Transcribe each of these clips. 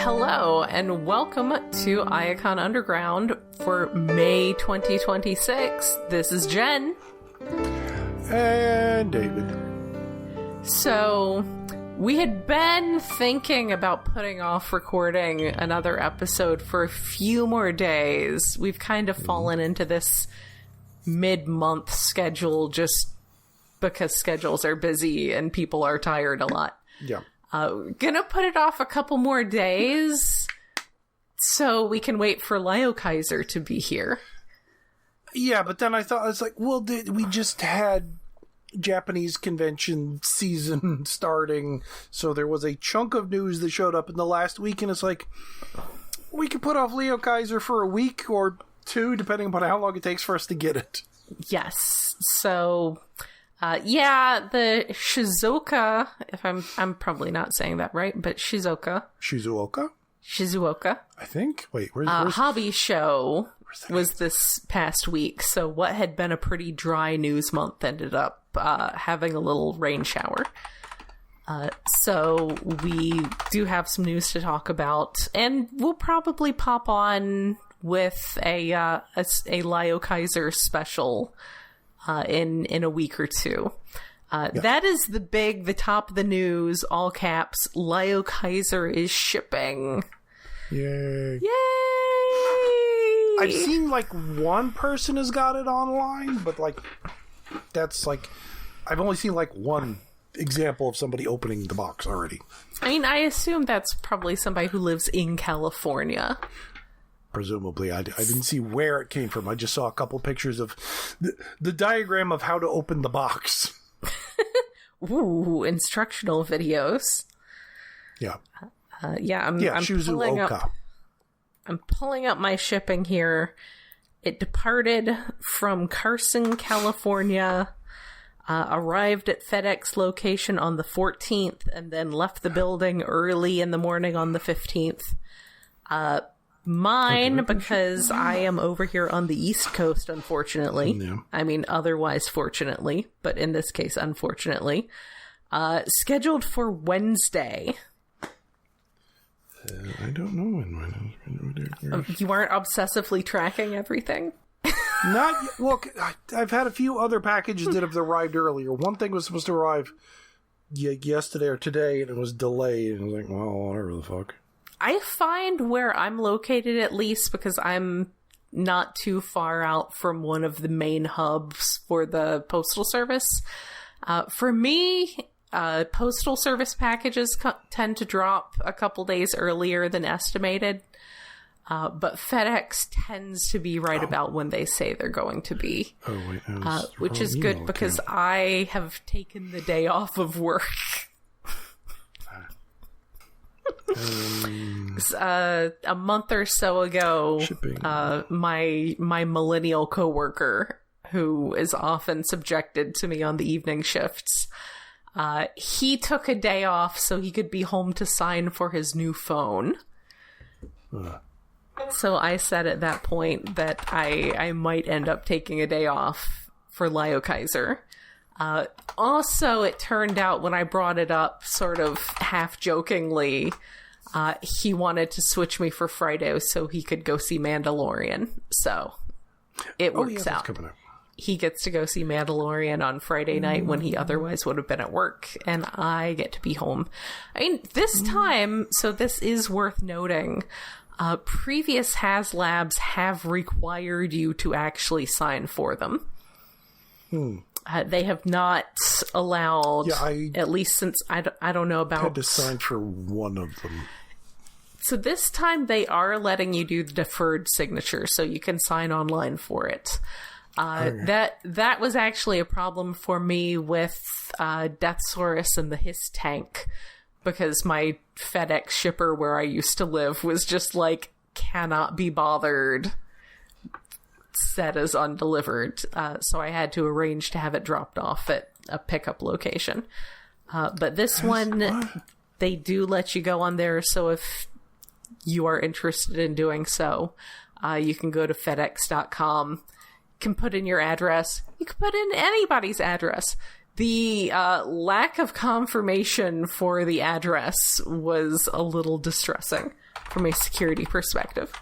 Hello, and welcome to Iacon Underground for May 2026. This is Jen. And David. So, we had been thinking about putting off recording another episode for a few more days. We've kind of fallen into this mid-month schedule just because schedules are busy and people are tired a lot. Yeah. Gonna put it off a couple more days so we can wait for LIOKAISER to be here. Yeah, but then I thought, it's like, well, we just had Japanese convention season starting, so there was a chunk of news that showed up in the last week, and it's like, we could put off LIOKAISER for a week or two, depending upon how long it takes for us to get it. Yes, so... the Shizuoka, if I'm probably not saying that right, but Shizuoka, I think. Wait, where's hobby show was this past week. So what had been a pretty dry news month ended up having a little rain shower. So we do have some news to talk about, and we'll probably pop on with a LIOKAISER special in a week or two. That is the top of the news, all caps. LIOKAISER is shipping. Yay. Yay! I've seen like one person has got it online, but like that's like I've only seen like one example of somebody opening the box already. I mean, I assume that's probably somebody who lives in California. Presumably. I didn't see where it came from. I just saw a couple pictures of the diagram of how to open the box. Ooh, instructional videos. Yeah. I'm pulling up my shipping here. It departed from Carson, California, arrived at FedEx location on the 14th, and then left the building early in the morning on the 15th. Mine, because I am over here on the East Coast, unfortunately. Yeah. I mean, otherwise fortunately, but in this case, unfortunately. Scheduled for Wednesday. I don't know when. You aren't obsessively tracking everything? Not yet. Look, I've had a few other packages that have arrived earlier. One thing was supposed to arrive yesterday or today, and it was delayed. And I was like, well, whatever the fuck. I find where I'm located, at least, because I'm not too far out from one of the main hubs for the Postal Service. For me, Postal Service packages tend to drop a couple days earlier than estimated. But FedEx tends to be right about when they say they're going to be. Oh, wait. Which is good because I have taken the day off of work. A month or so ago, my millennial coworker, who is often subjected to me on the evening shifts, he took a day off so he could be home to sign for his new phone. So I said at that point that I might end up taking a day off for LIOKAISER. Also, it turned out when I brought it up sort of half-jokingly, he wanted to switch me for Friday so he could go see Mandalorian. So, it works out. He gets to go see Mandalorian on Friday night when he otherwise would have been at work, and I get to be home. I mean, this time, so this is worth noting, previous HasLabs have required you to actually sign for them. They have not allowed, at least since I don't know about... I had to sign for one of them. So this time they are letting you do the deferred signature, so you can sign online for it. That was actually a problem for me with Deathsaurus and the Hiss tank, because my FedEx shipper where I used to live was just like, cannot be bothered, set as undelivered, so I had to arrange to have it dropped off at a pickup location. But this one, they do let you go on there, so if you are interested in doing so, you can go to FedEx.com, you can put in your address, you can put in anybody's address. The lack of confirmation for the address was a little distressing from a security perspective.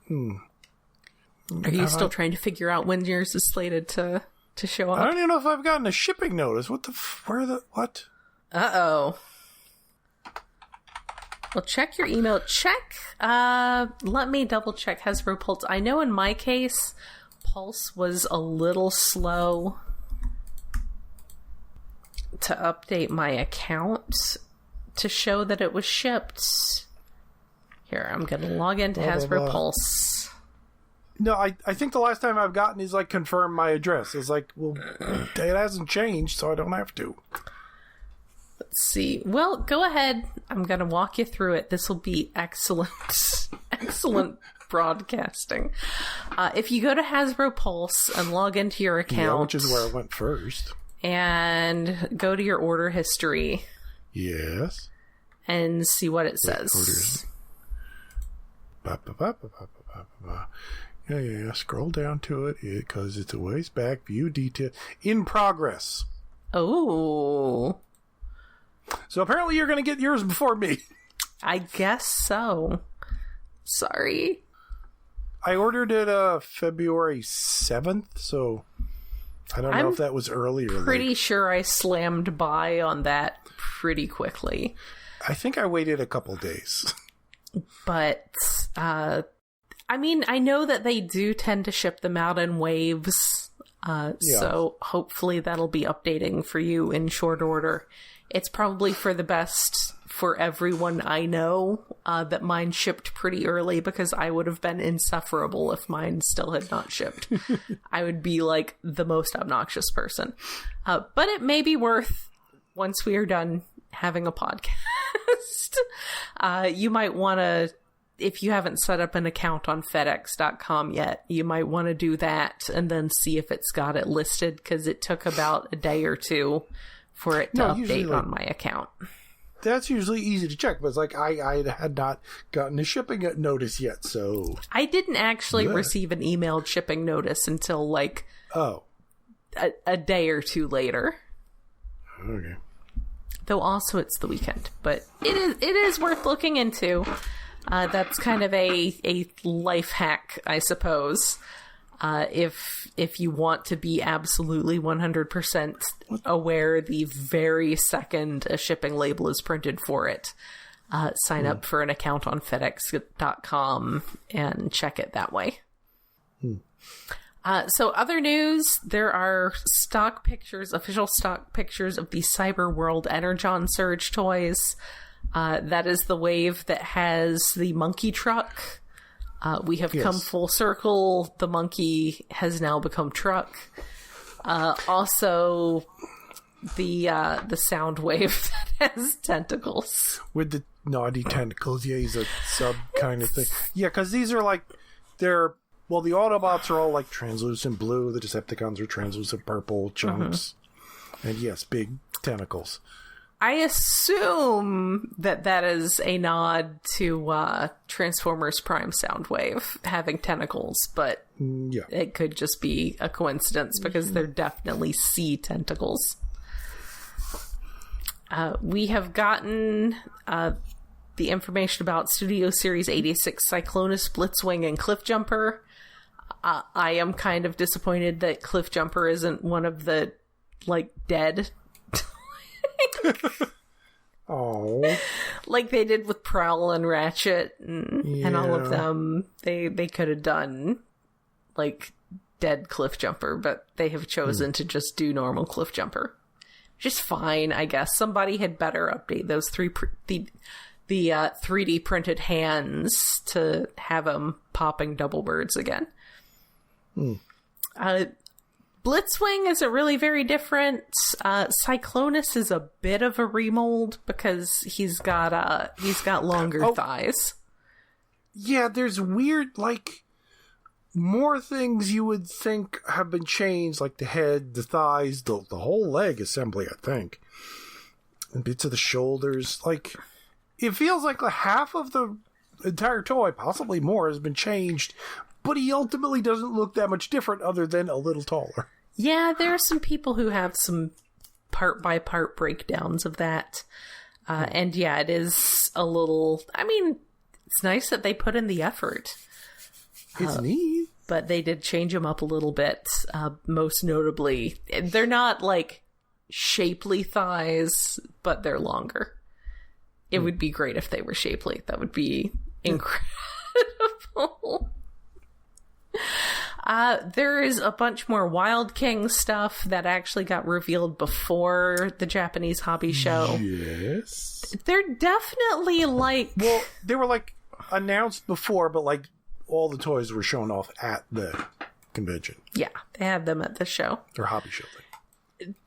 Are you still trying to figure out when yours is slated to show up? I don't even know if I've gotten a shipping notice. What? Uh-oh. Well, check your email. Let me double check Hasbro Pulse. I know in my case, Pulse was a little slow to update my account to show that it was shipped. Here, I'm going to log into Hasbro Pulse. No, I think the last time I've gotten is like confirm my address. It's like, well, it hasn't changed, so I don't have to. Let's see. Well, go ahead. I'm going to walk you through it. This will be excellent, excellent broadcasting. If you go to Hasbro Pulse and log into your account, which is where I went first, and go to your order history. Yes. And see what it says. Yeah. Scroll down to it because it's a ways back. View detail. In progress. Oh. So apparently you're going to get yours before me. I guess so. Sorry. I ordered it February 7th, so I don't know if that was early or late. Pretty sure I slammed by on that pretty quickly. I think I waited a couple days. But, I mean, I know that they do tend to ship them out in waves, so hopefully that'll be updating for you in short order. It's probably for the best for everyone I know that mine shipped pretty early, because I would have been insufferable if mine still had not shipped. I would be like the most obnoxious person. But it may be worth, once we are done having a podcast, you might want to, if you haven't set up an account on FedEx.com yet, you might want to do that and then see if it's got it listed, because it took about a day or two for it to update on my account. That's usually easy to check, but it's like I had not gotten a shipping notice yet, so... I didn't actually receive an emailed shipping notice until, like, a day or two later. Okay. Though also it's the weekend, but it is worth looking into. That's kind of a life hack, I suppose. If you want to be absolutely 100% aware the very second a shipping label is printed for it, sign up for an account on FedEx.com and check it that way. So other news, there are official stock pictures of the Cyber World Energon Surge toys. That is the wave that has the monkey truck. We have come full circle. The monkey has now become truck. Also, the sound wave that has tentacles. With the naughty tentacles. Yeah, he's a sub kind of thing. Yeah, because these are like, the Autobots are all like translucent blue. The Decepticons are translucent purple chunks. And yes, big tentacles. I assume that is a nod to Transformers Prime Soundwave having tentacles, but it could just be a coincidence because they're definitely sea tentacles. We have gotten the information about Studio Series 86 Cyclonus, Blitzwing, and Cliffjumper. I am kind of disappointed that Cliffjumper isn't one of the, like, dead oh, like they did with Prowl and Ratchet and all of them. They could have done like dead Cliffjumper, but they have chosen to just do normal Cliffjumper, which is fine, I guess. Somebody had better update those the 3D printed hands to have them popping double birds again. Blitzwing isn't really very different. Cyclonus is a bit of a remold because he's got longer thighs. Yeah, there's weird, like, more things you would think have been changed, like the head, the thighs, the whole leg assembly, I think. And bits of the shoulders. Like, it feels like half of the entire toy, possibly more, has been changed, but he ultimately doesn't look that much different other than a little taller. Yeah, there are some people who have some part-by-part breakdowns of that. And yeah, it is a little... I mean, it's nice that they put in the effort. It's neat. But they did change them up a little bit. Most notably, they're not, like, shapely thighs, but they're longer. It would be great if they were shapely. That would be incredible. There is a bunch more Wild King stuff that actually got revealed before the Japanese hobby show. Yes. They're definitely like... Well, they were like announced before, but like all the toys were shown off at the convention. Yeah, they had them at the show. Or hobby show thing.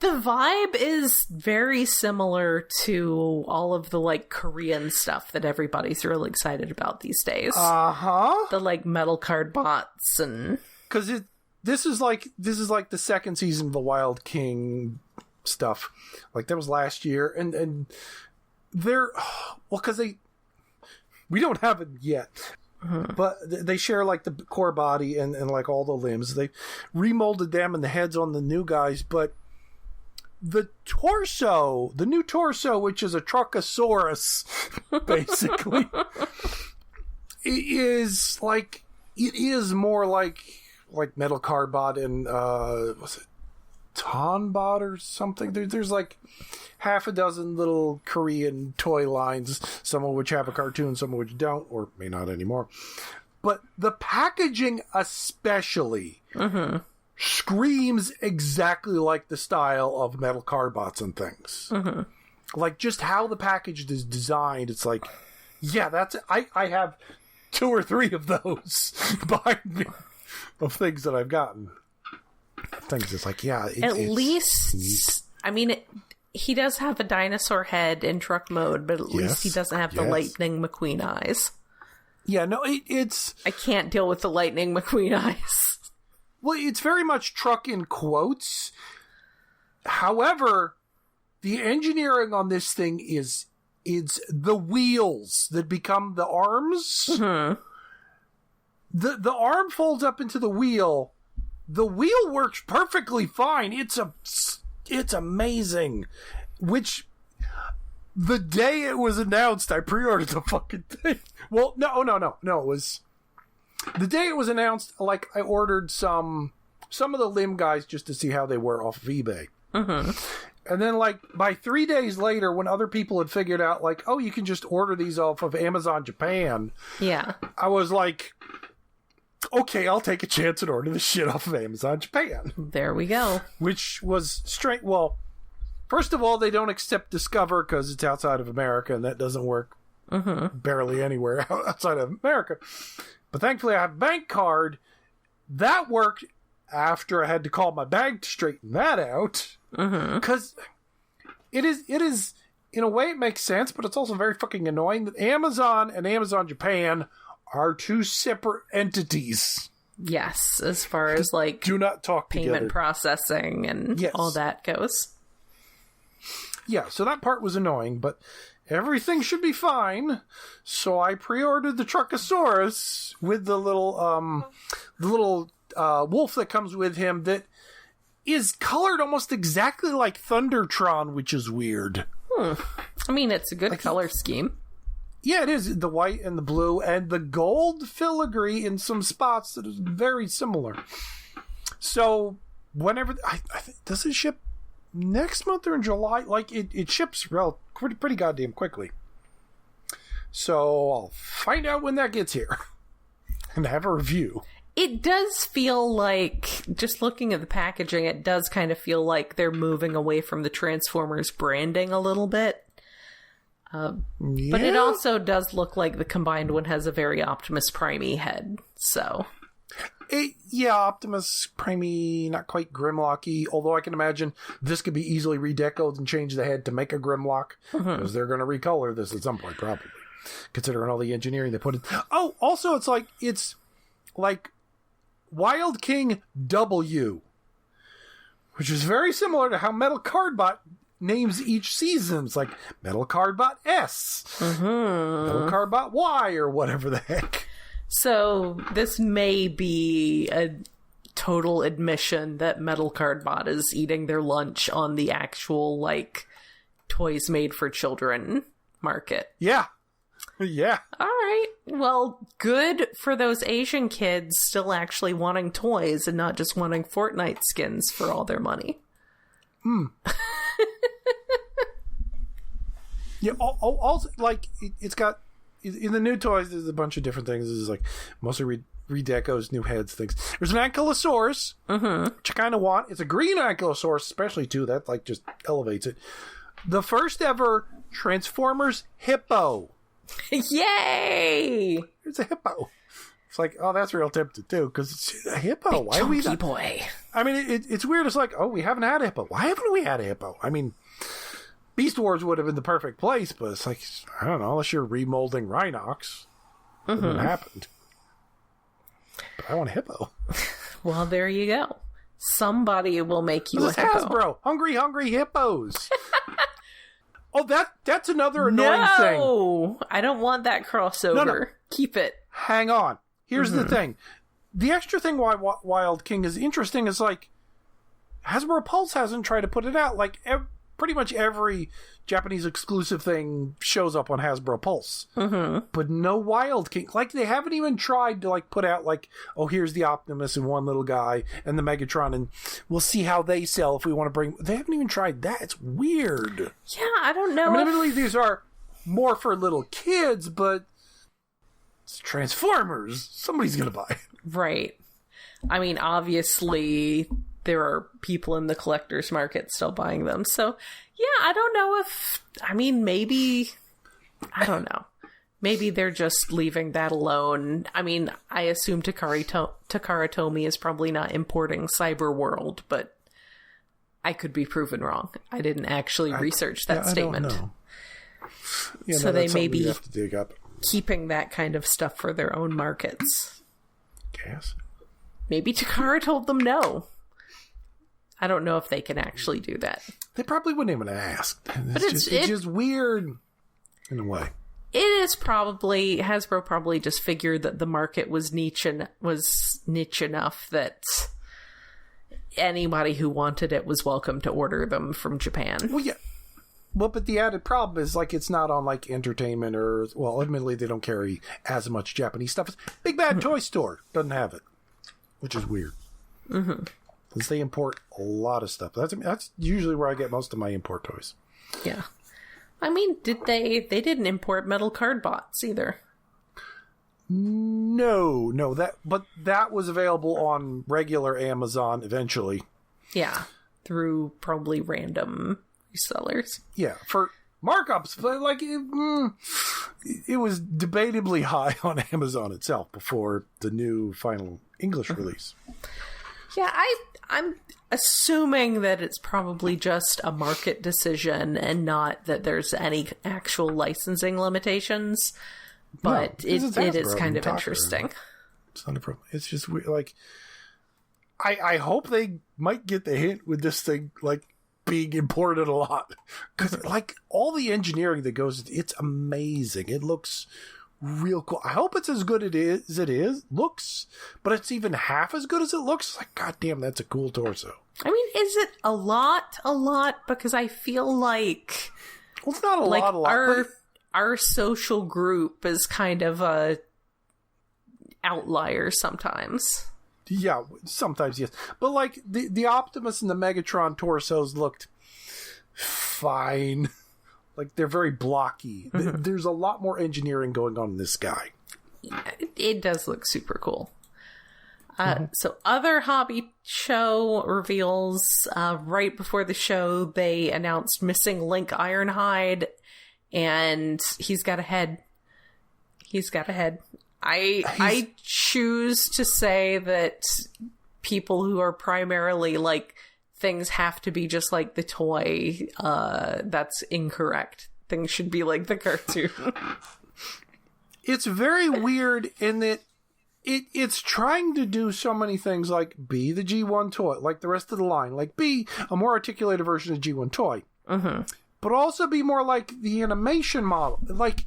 The vibe is very similar to all of the, like, Korean stuff that everybody's really excited about these days. Uh-huh. The, like, metal card bots and... Because this is like the second season of the Wild King stuff. Like, that was last year. And they're... Well, because we don't have it yet. Mm-hmm. But they share, like, the core body and, like, all the limbs. They remolded them and the heads on the new guys, but... The new torso, which is a Truckosaurus, basically, it is more like Metal Carbot and, was it Tonbot or something? There's like half a dozen little Korean toy lines, some of which have a cartoon, some of which don't, or may not anymore. But the packaging especially... Mm-hmm. Screams exactly like the style of Metal Carbots and things. Mm-hmm. Like, just how the package is designed, it's like, yeah, that's it. I have 2 or 3 of those behind me of things that I've gotten. Things it's like, yeah. At least, neat. I mean, he does have a dinosaur head in truck mode, but at least he doesn't have the Lightning McQueen eyes. Yeah, no, it's... I can't deal with the Lightning McQueen eyes. Well, it's very much truck in quotes. However, the engineering on this thing is the wheels that become the arms. Mm-hmm. The arm folds up into the wheel. The wheel works perfectly fine. It's amazing. Which, the day it was announced, I pre-ordered the fucking thing. Well, no. It was... The day it was announced, like, I ordered some of the limb guys just to see how they were off of eBay. Mm-hmm. And then, like, by 3 days later, when other people had figured out, like, oh, you can just order these off of Amazon Japan. Yeah. I was like, okay, I'll take a chance and order this shit off of Amazon Japan. There we go. Which was straight. Well, first of all, they don't accept Discover because it's outside of America, and that doesn't work barely anywhere outside of America. But thankfully, I have a bank card. That worked after I had to call my bank to straighten that out. Because it is, in a way, it makes sense, but it's also very fucking annoying that Amazon and Amazon Japan are 2 separate entities. Yes, as far as, like, do not talk payment together. Processing and all that goes. Yeah, so that part was annoying, but... Everything should be fine, so I pre-ordered the Truckosaurus with the little wolf that comes with him that is colored almost exactly like Thundertron, which is weird. I mean, it's a good color scheme. Yeah, it is. The white and the blue and the gold filigree in some spots that is very similar. So, whenever... I think, does it ship next month or in July? Like, it ships pretty goddamn quickly. So I'll find out when that gets here and have a review. It does feel like, just looking at the packaging, it does kind of feel like they're moving away from the Transformers branding a little bit. But it also does look like the combined one has a very Optimus Prime-y head, so... Optimus Prime-y, not quite Grimlock-y, although I can imagine this could be easily redecoed and change the head to make a Grimlock, because they're going to recolor this at some point, probably, considering all the engineering they put in. Oh, also, it's like Wild King W, which is very similar to how Metal Cardbot names each season. It's like Metal Cardbot S, Metal Cardbot Y, or whatever the heck. So this may be a total admission that Metal Card Bot is eating their lunch on the actual, like, toys made for children market. Yeah. Yeah. All right. Well, good for those Asian kids still actually wanting toys and not just wanting Fortnite skins for all their money. Yeah. Also, like, it's got, in the new toys, there's a bunch of different things. This is like mostly redecos, new heads, things. There's an Ankylosaurus, which I kind of want. It's a green Ankylosaurus, especially, too. That, like, just elevates it. The first ever Transformers Hippo. Yay! It's a hippo. It's like, oh, that's real tempting, too, because it's a hippo. Why are we not? Boy. I mean, it's weird. It's like, oh, we haven't had a hippo. Why haven't we had a hippo? I mean, Beast Wars would have been the perfect place, but it's like, I don't know, unless you're remolding Rhinox. It wouldn't have happened. But I want a hippo. Well, there you go. Somebody will make you a hippo. Hasbro. Hungry hippos. Oh, that's another annoying thing. No! I don't want that crossover. No. Keep it. Hang on. Here's the thing. The extra thing why Wild King is interesting is, like, Hasbro Pulse hasn't tried to put it out. Like, pretty much every Japanese exclusive thing shows up on Hasbro Pulse. But no Wild King. Like, they haven't even tried to, like, put out, like, oh, here's the Optimus and one little guy and the Megatron, and we'll see how they sell if we want to bring... They haven't even tried that. It's weird. Yeah, I don't know. I mean, admittedly, these are more for little kids, but it's Transformers. Somebody's going to buy it. Right. I mean, obviously, there are people in the collector's market still buying them. So, yeah, I don't know if... I mean, maybe... I don't know. Maybe they're just leaving that alone. I mean, I assume Takara Tomy is probably not importing Cyber World, but I could be proven wrong. I didn't actually research that statement. I don't know. Yeah, so they may be have to dig up. Keeping that kind of stuff for their own markets. Guess. Maybe Takara told them no. I don't know if they can actually do that. They probably wouldn't even ask. It's just weird in a way. It is probably... Hasbro probably just figured that the market was niche enough that anybody who wanted it was welcome to order them from Japan. Well, yeah. Well, but the added problem is, like, it's not on, like, entertainment or... Well, admittedly, they don't carry as much Japanese stuff. Big Bad Toy Store doesn't have it, which is weird. Because they import a lot of stuff. That's usually where I get most of my import toys. Yeah. I mean, they didn't import Metal Card Bots either. No, but that was available on regular Amazon eventually. Yeah, through probably random resellers. Yeah, for markups, but like it was debatably high on Amazon itself before the new final English release. Yeah, I'm assuming that it's probably just a market decision and not that there's any actual licensing limitations. But it is kind of interesting. It's not a problem. It's just weird. Like, I hope they might get the hint with this thing, like, being imported a lot. Because, like, all the engineering that goes, it's amazing. It looks real cool. I hope it's as good as it is. Looks, but it's even half as good as it looks. Like, goddamn, that's a cool torso. I mean, is it a lot? Because I feel like... Well, it's not a lot. But... Our social group is kind of a outlier sometimes. Yeah, sometimes, yes. But, like, the Optimus and the Megatron torsos looked fine. Like, they're very blocky. There's a lot more engineering going on in this guy. Yeah, it does look super cool. So other hobby show reveals, right before the show, they announced Missing Link Ironhide, and he's got a head. I choose to say that people who are primarily like, things have to be just like the toy, that's incorrect. Things should be like the cartoon. It's very weird in that it's trying to do so many things, like be the G1 toy, like the rest of the line, like be a more articulated version of G1 toy. But also be more like the animation model. Like,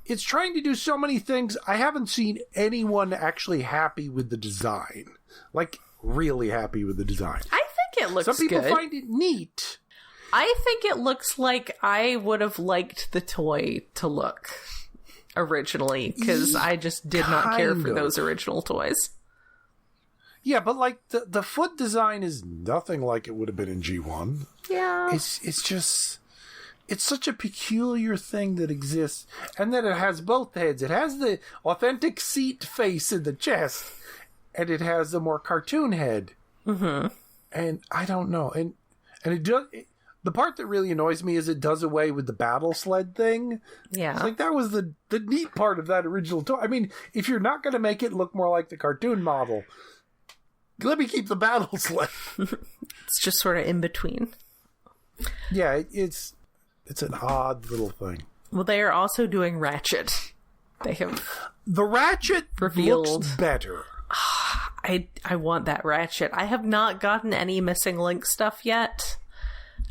it's trying to do so many things. I haven't seen anyone actually happy with the design. Like, really happy with the design. I think it looks good. Some people find it neat. I think it looks like I would have liked the toy to look originally, because I just did not care for those original toys. Yeah, but like the foot design is nothing like it would have been in G1. Yeah. It's just... It's such a peculiar thing that exists. And then it has both heads. It has the authentic seat face in the chest, and it has the more cartoon head. Mm-hmm. And I don't know. And it does... The part that really annoys me is it does away with the battle sled thing. Yeah. It's like, that was the neat part of that original toy. I mean, if you're not going to make it look more like the cartoon model, let me keep the battle sled. It's just sort of in between. Yeah, it's an odd little thing. Well, they are also doing Ratchet. They have the Ratchet revealed. Looks better. I want that Ratchet. I have not gotten any Missing Link stuff yet.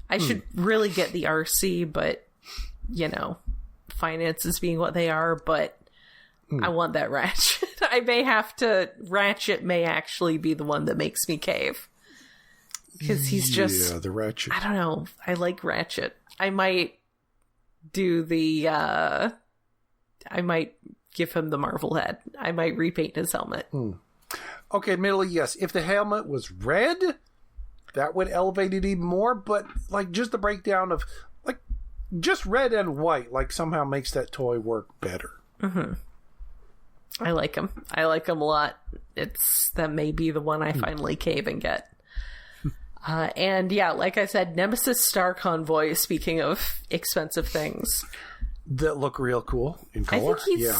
I should really get the RC, but, you know, finances being what they are, but I want that Ratchet. I may have to... Ratchet may actually be the one that makes me cave. Because he's just... Yeah, the Ratchet. I don't know. I like Ratchet. I might do the... I might give him the Marvel head. I might repaint his helmet. Okay, admittedly, yes. If the helmet was red, that would elevate it even more. But, like, just the breakdown of, like, just red and white, like, somehow makes that toy work better. Mm-hmm. I like him. I like him a lot. That may be the one I finally cave and get. And yeah, like I said, Nemesis Star Convoy, speaking of expensive things. That look real cool in color. I think he's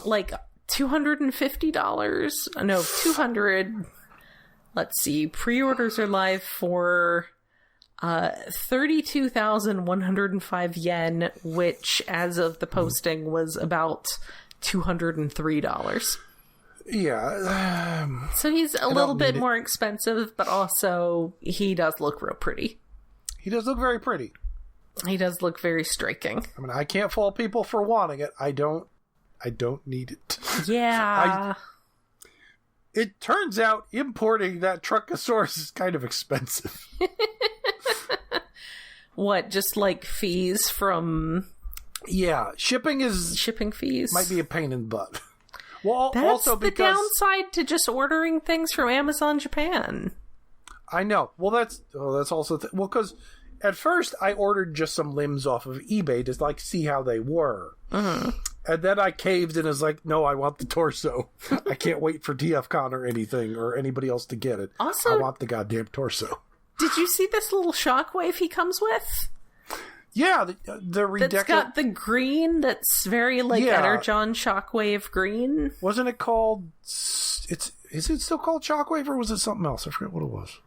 like $250. No, $200. Let's see. Pre-orders are live for 32,105 yen, which as of the posting was about $203. Yeah. So he's a little bit more expensive, but also he does look real pretty. He does look very pretty. He does look very striking. I mean, I can't fault people for wanting it. I don't need it. Yeah. It turns out importing that Truckosaurus is kind of expensive. What, just like fees from... Yeah, shipping fees might be a pain in the butt. Well, that's also the downside to just ordering things from Amazon Japan. I know. Well, that's also because at first I ordered just some limbs off of eBay to like see how they were, and then I caved and was like, no, I want the torso. I can't wait for TFCon or anything or anybody else to get it. Also, I want the goddamn torso. Did you see this little shockwave he comes with? Yeah, the Redeco... That's got the green that's very, like, Energon Shockwave green. Wasn't it called... Is it still called Shockwave, or was it something else? I forget what it was.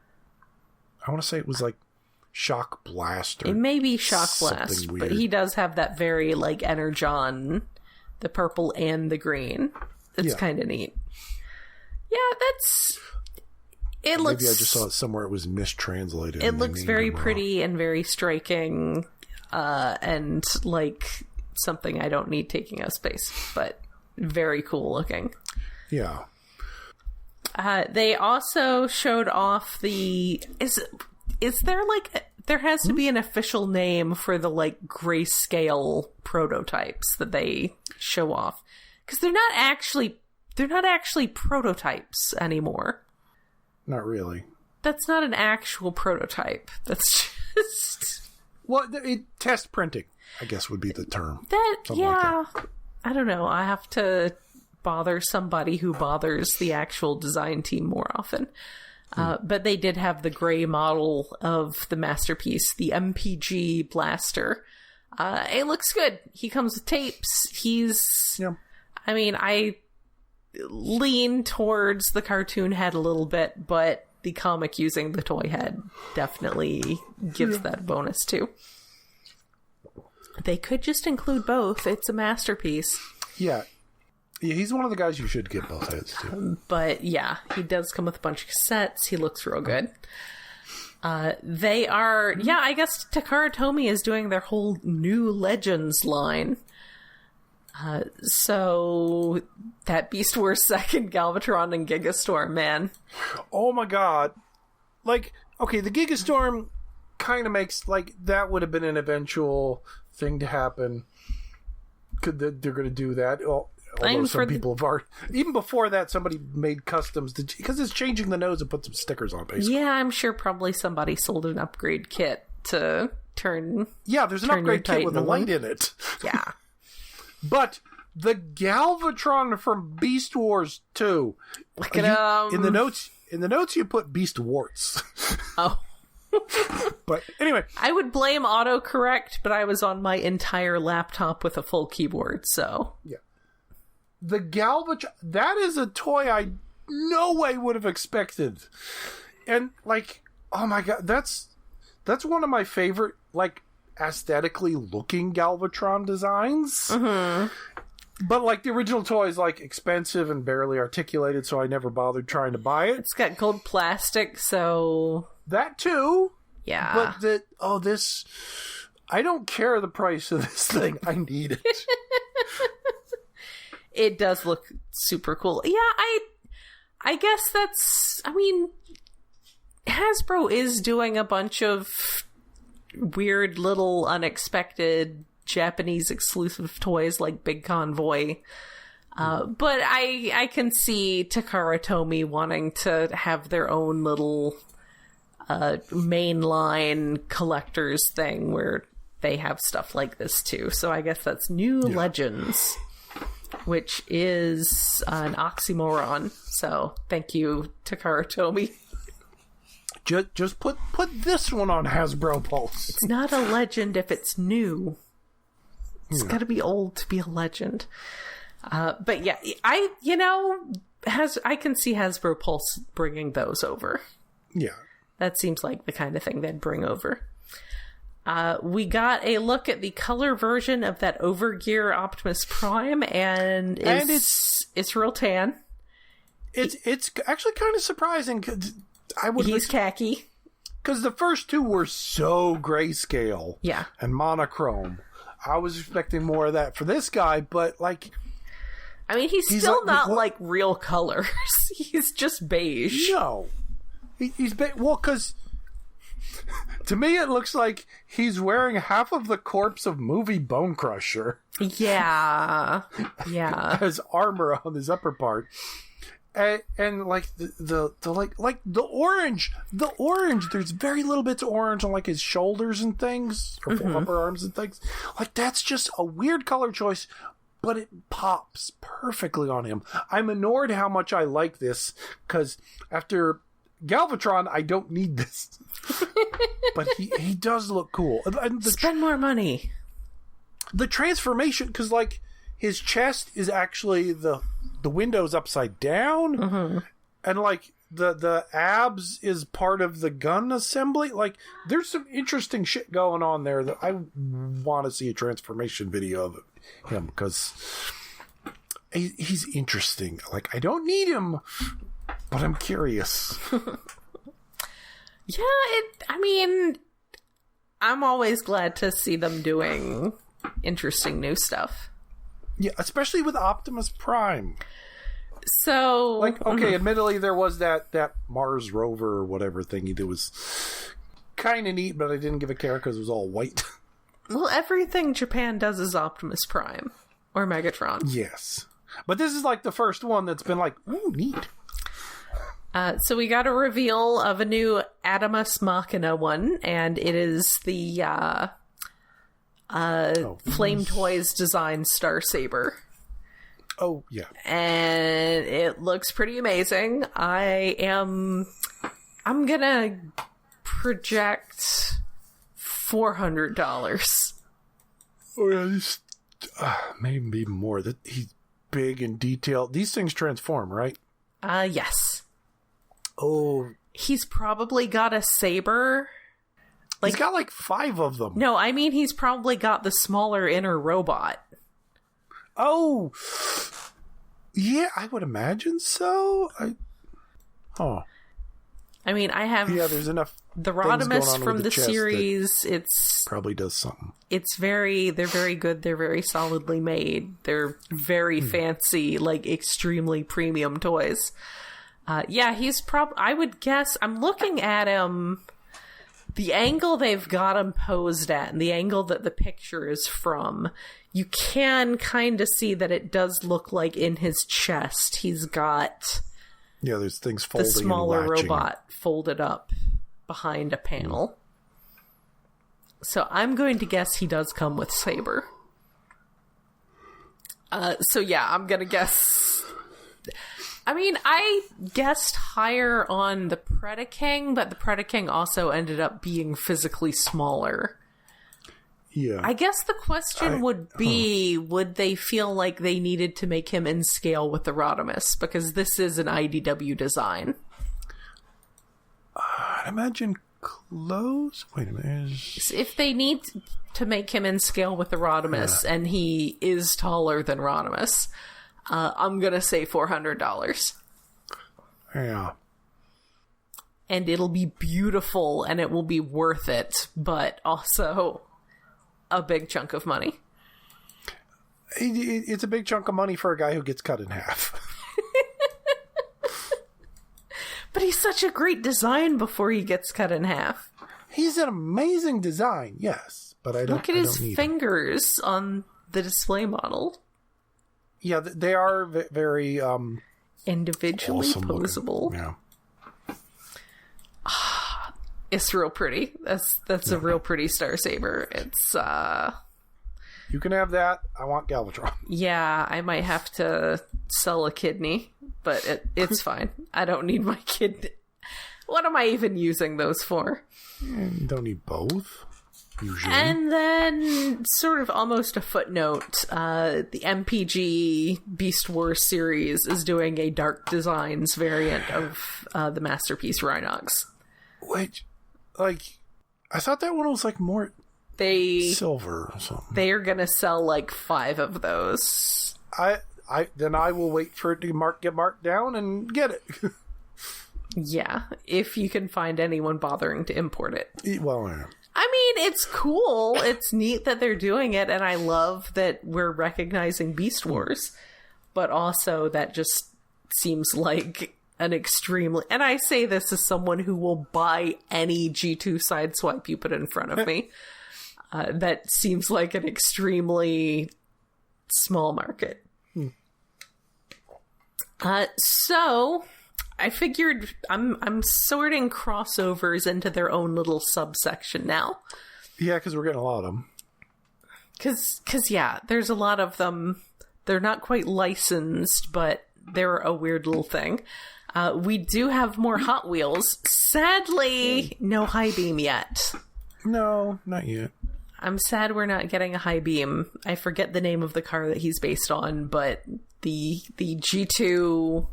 I want to say it was, like, Shock Blast. It may be Shock Blast, but he does have that very, like, Energon, the purple and the green. It's kind of neat. Yeah, that's... Maybe I just saw it somewhere. It was mistranslated. It looks very pretty and very striking, and like something I don't need taking up space, but very cool looking. Yeah. They also showed off the. Is there like there has to be an official name for the like grayscale prototypes that they show off, because they're not actually prototypes anymore. Not really. That's not an actual prototype. That's just... Well, test printing, I guess, would be the term. Yeah. Like that. I don't know. I have to bother somebody who bothers the actual design team more often. But they did have the gray model of the masterpiece, the MPG Blaster. It looks good. He comes with tapes. He's... Yeah. I mean, I lean towards the cartoon head a little bit, but the comic using the toy head definitely gives that a bonus too. They could just include both. It's a masterpiece. Yeah, he's one of the guys you should get both heads to. But yeah, he does come with a bunch of cassettes. He looks real good. They are, I guess Takara Tomy is doing their whole new Legends line. So that Beast Wars second Galvatron and Gigastorm, man. Oh my god. Like, okay, the Gigastorm kind of makes, like, that would have been an eventual thing to happen. They're going to do that. Although some people have already... Even before that, somebody made customs, because it's changing the nose and put some stickers on, basically. Yeah, I'm sure probably somebody sold an upgrade kit to turn... Yeah, there's an upgrade kit with a light in it. Yeah. But the Galvatron from Beast Wars 2... Look at In the notes you put Beast Warts. Oh. But anyway, I would blame autocorrect, but I was on my entire laptop with a full keyboard, so yeah. The Galvatron, that is a toy I no way would have expected. And like, oh my god, that's one of my favorite, like, aesthetically looking Galvatron designs. Mm-hmm. But like, the original toy is like expensive and barely articulated, so I never bothered trying to buy it. It's got gold plastic, so that too. Yeah. But this, I don't care the price of this thing. I need it. It does look super cool. Yeah, I guess that's, I mean, Hasbro is doing a bunch of weird little unexpected Japanese exclusive toys like Big Convoy. But I can see Takara Tomy wanting to have their own little mainline collectors thing where they have stuff like this too. So I guess that's New Legends, which is an oxymoron. So thank you, Takara Tomy. Just put this one on Hasbro Pulse. It's not a legend if it's new. It's got to be old to be a legend. But yeah, I can see Hasbro Pulse bringing those over. Yeah. That seems like the kind of thing they'd bring over. We got a look at the color version of that Overgear Optimus Prime, and it's real tan. It's actually kind of surprising. He's khaki. Because the first two were so grayscale. Yeah. And monochrome. I was expecting more of that for this guy, but like... I mean, he's still like, not like real colors. He's just beige. No. He's beige. Well, because... To me, it looks like he's wearing half of the corpse of movie Bone Crusher. Yeah. Yeah. As armor on his upper part. And like the orange, there's very little bits of orange on like his shoulders and things, or upper arms and things. Like, that's just a weird color choice, but it pops perfectly on him. I'm annoyed how much I like this, because after Galvatron, I don't need this. But he does look cool. And spend more money. The transformation, because like his chest is actually the window's upside down, and like the abs is part of the gun assembly. Like, there's some interesting shit going on there that I want to see a transformation video of him, because he's interesting. Like, I don't need him, but I'm curious. Yeah, I mean, I'm always glad to see them doing interesting new stuff. Yeah, especially with Optimus Prime. So, like, okay, admittedly, there was that Mars rover or whatever thingy that was kind of neat, but I didn't give a care because it was all white. Well, everything Japan does is Optimus Prime or Megatron. Yes, but this is like the first one that's been like, ooh, neat. So we got a reveal of a new Adamus Machina one, and it is the Flame Toys design Star Saber. Oh, yeah. And it looks pretty amazing. I'm gonna project $400. Oh, yeah, maybe more. That he's big and detailed. These things transform, right? Yes. Oh. He's probably got a saber. He's got like 5 of them. No, I mean he's probably got the smaller inner robot. Oh, yeah, I would imagine so. I mean, I have there's enough the Rodimus from the chest series. It's probably does something. They're very good. They're very solidly made. They're very fancy, like extremely premium toys. He's I would guess, I'm looking at him, the angle they've got him posed at and the angle that the picture is from, you can kind of see that it does look like in his chest he's got there's things folding, the smaller and latching. robot folded up behind a panel. So I'm going to guess he does come with Saber. I'm going to guess... I mean, I guessed higher on the Predaking, but the Predaking also ended up being physically smaller. Yeah. I guess the question would be, would they feel like they needed to make him in scale with the Rodimus? Because this is an IDW design. I'd imagine close. Wait a minute. If they need to make him in scale with the Rodimus, and he is taller than Rodimus, I'm going to say $400. Yeah. And it'll be beautiful, and it will be worth it, but also a big chunk of money. It's a big chunk of money for a guy who gets cut in half. But he's such a great design before he gets cut in half. He's an amazing design, yes, but I don't look at his fingers on the display model. Yeah, they are very individually awesome posable. Yeah, it's real pretty. That's a real pretty Star Saber. It's you can have that. I want Galvatron. Yeah, I might have to sell a kidney, but it's fine. I don't need my kidney. What am I even using those for? You don't need both, usually. And then, sort of almost a footnote, the MPG Beast Wars series is doing a Dark Designs variant of the Masterpiece Rhinox. Which, like, I thought that one was like more silver or something. They are gonna sell like 5 of those. Then I will wait for it to get marked down and get it. Yeah, if you can find anyone bothering to import it. Well, yeah. I mean, it's cool. It's neat that they're doing it, and I love that we're recognizing Beast Wars. But also, that just seems like an extremely... And I say this as someone who will buy any G2 Sideswipe you put in front of me. That seems like an extremely small market. So... I figured I'm sorting crossovers into their own little subsection now. Yeah, because we're getting a lot of them. Because there's a lot of them. They're not quite licensed, but they're a weird little thing. We do have more Hot Wheels. Sadly, no High Beam yet. No, not yet. I'm sad we're not getting a High Beam. I forget the name of the car that he's based on, but the G2...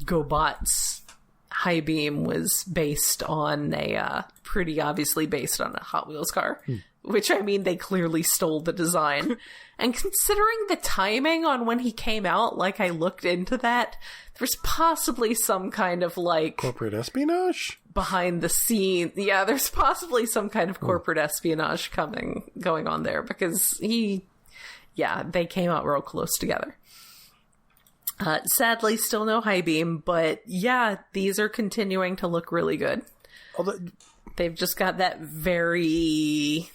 GoBots High Beam was based on pretty obviously based on a Hot Wheels car, which, I mean, they clearly stole the design. And considering the timing on when he came out, like, I looked into that, there's possibly some kind of, like... corporate espionage? Behind the scene. Yeah, there's possibly some kind of corporate espionage going on there, because they came out real close together. Sadly, still no High Beam, but yeah, these are continuing to look really good. They've just got that very,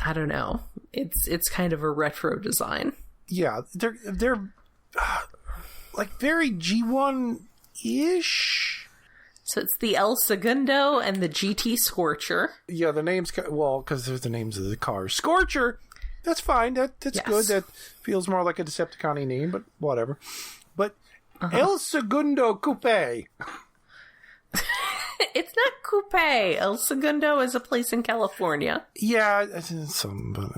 I don't know, it's kind of a retro design. Yeah, they're like very G1-ish. So it's the El Segundo and the GT Scorcher. Yeah, the names, because there's the names of the cars. Scorcher! That's fine, that's yes. Good. That feels more like a Decepticon-y name, but whatever. But El Segundo Coupe. It's not Coupe. El Segundo is a place in California. Yeah, it's something, but...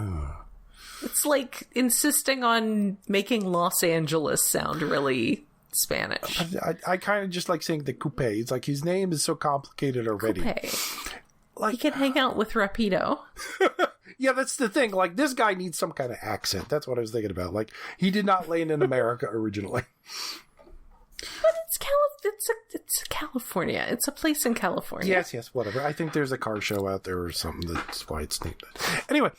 It's like insisting on making Los Angeles sound really Spanish. I kind of just like saying the Coupe. It's like his name is so complicated already. Coupe. Like, he can hang out with Rapido. Yeah, that's the thing. Like, this guy needs some kind of accent. That's what I was thinking about. Like, he did not land in America originally. But it's it's California. It's a place in California. Yes, whatever. I think there's a car show out there or something. That's why it's named that. Anyway,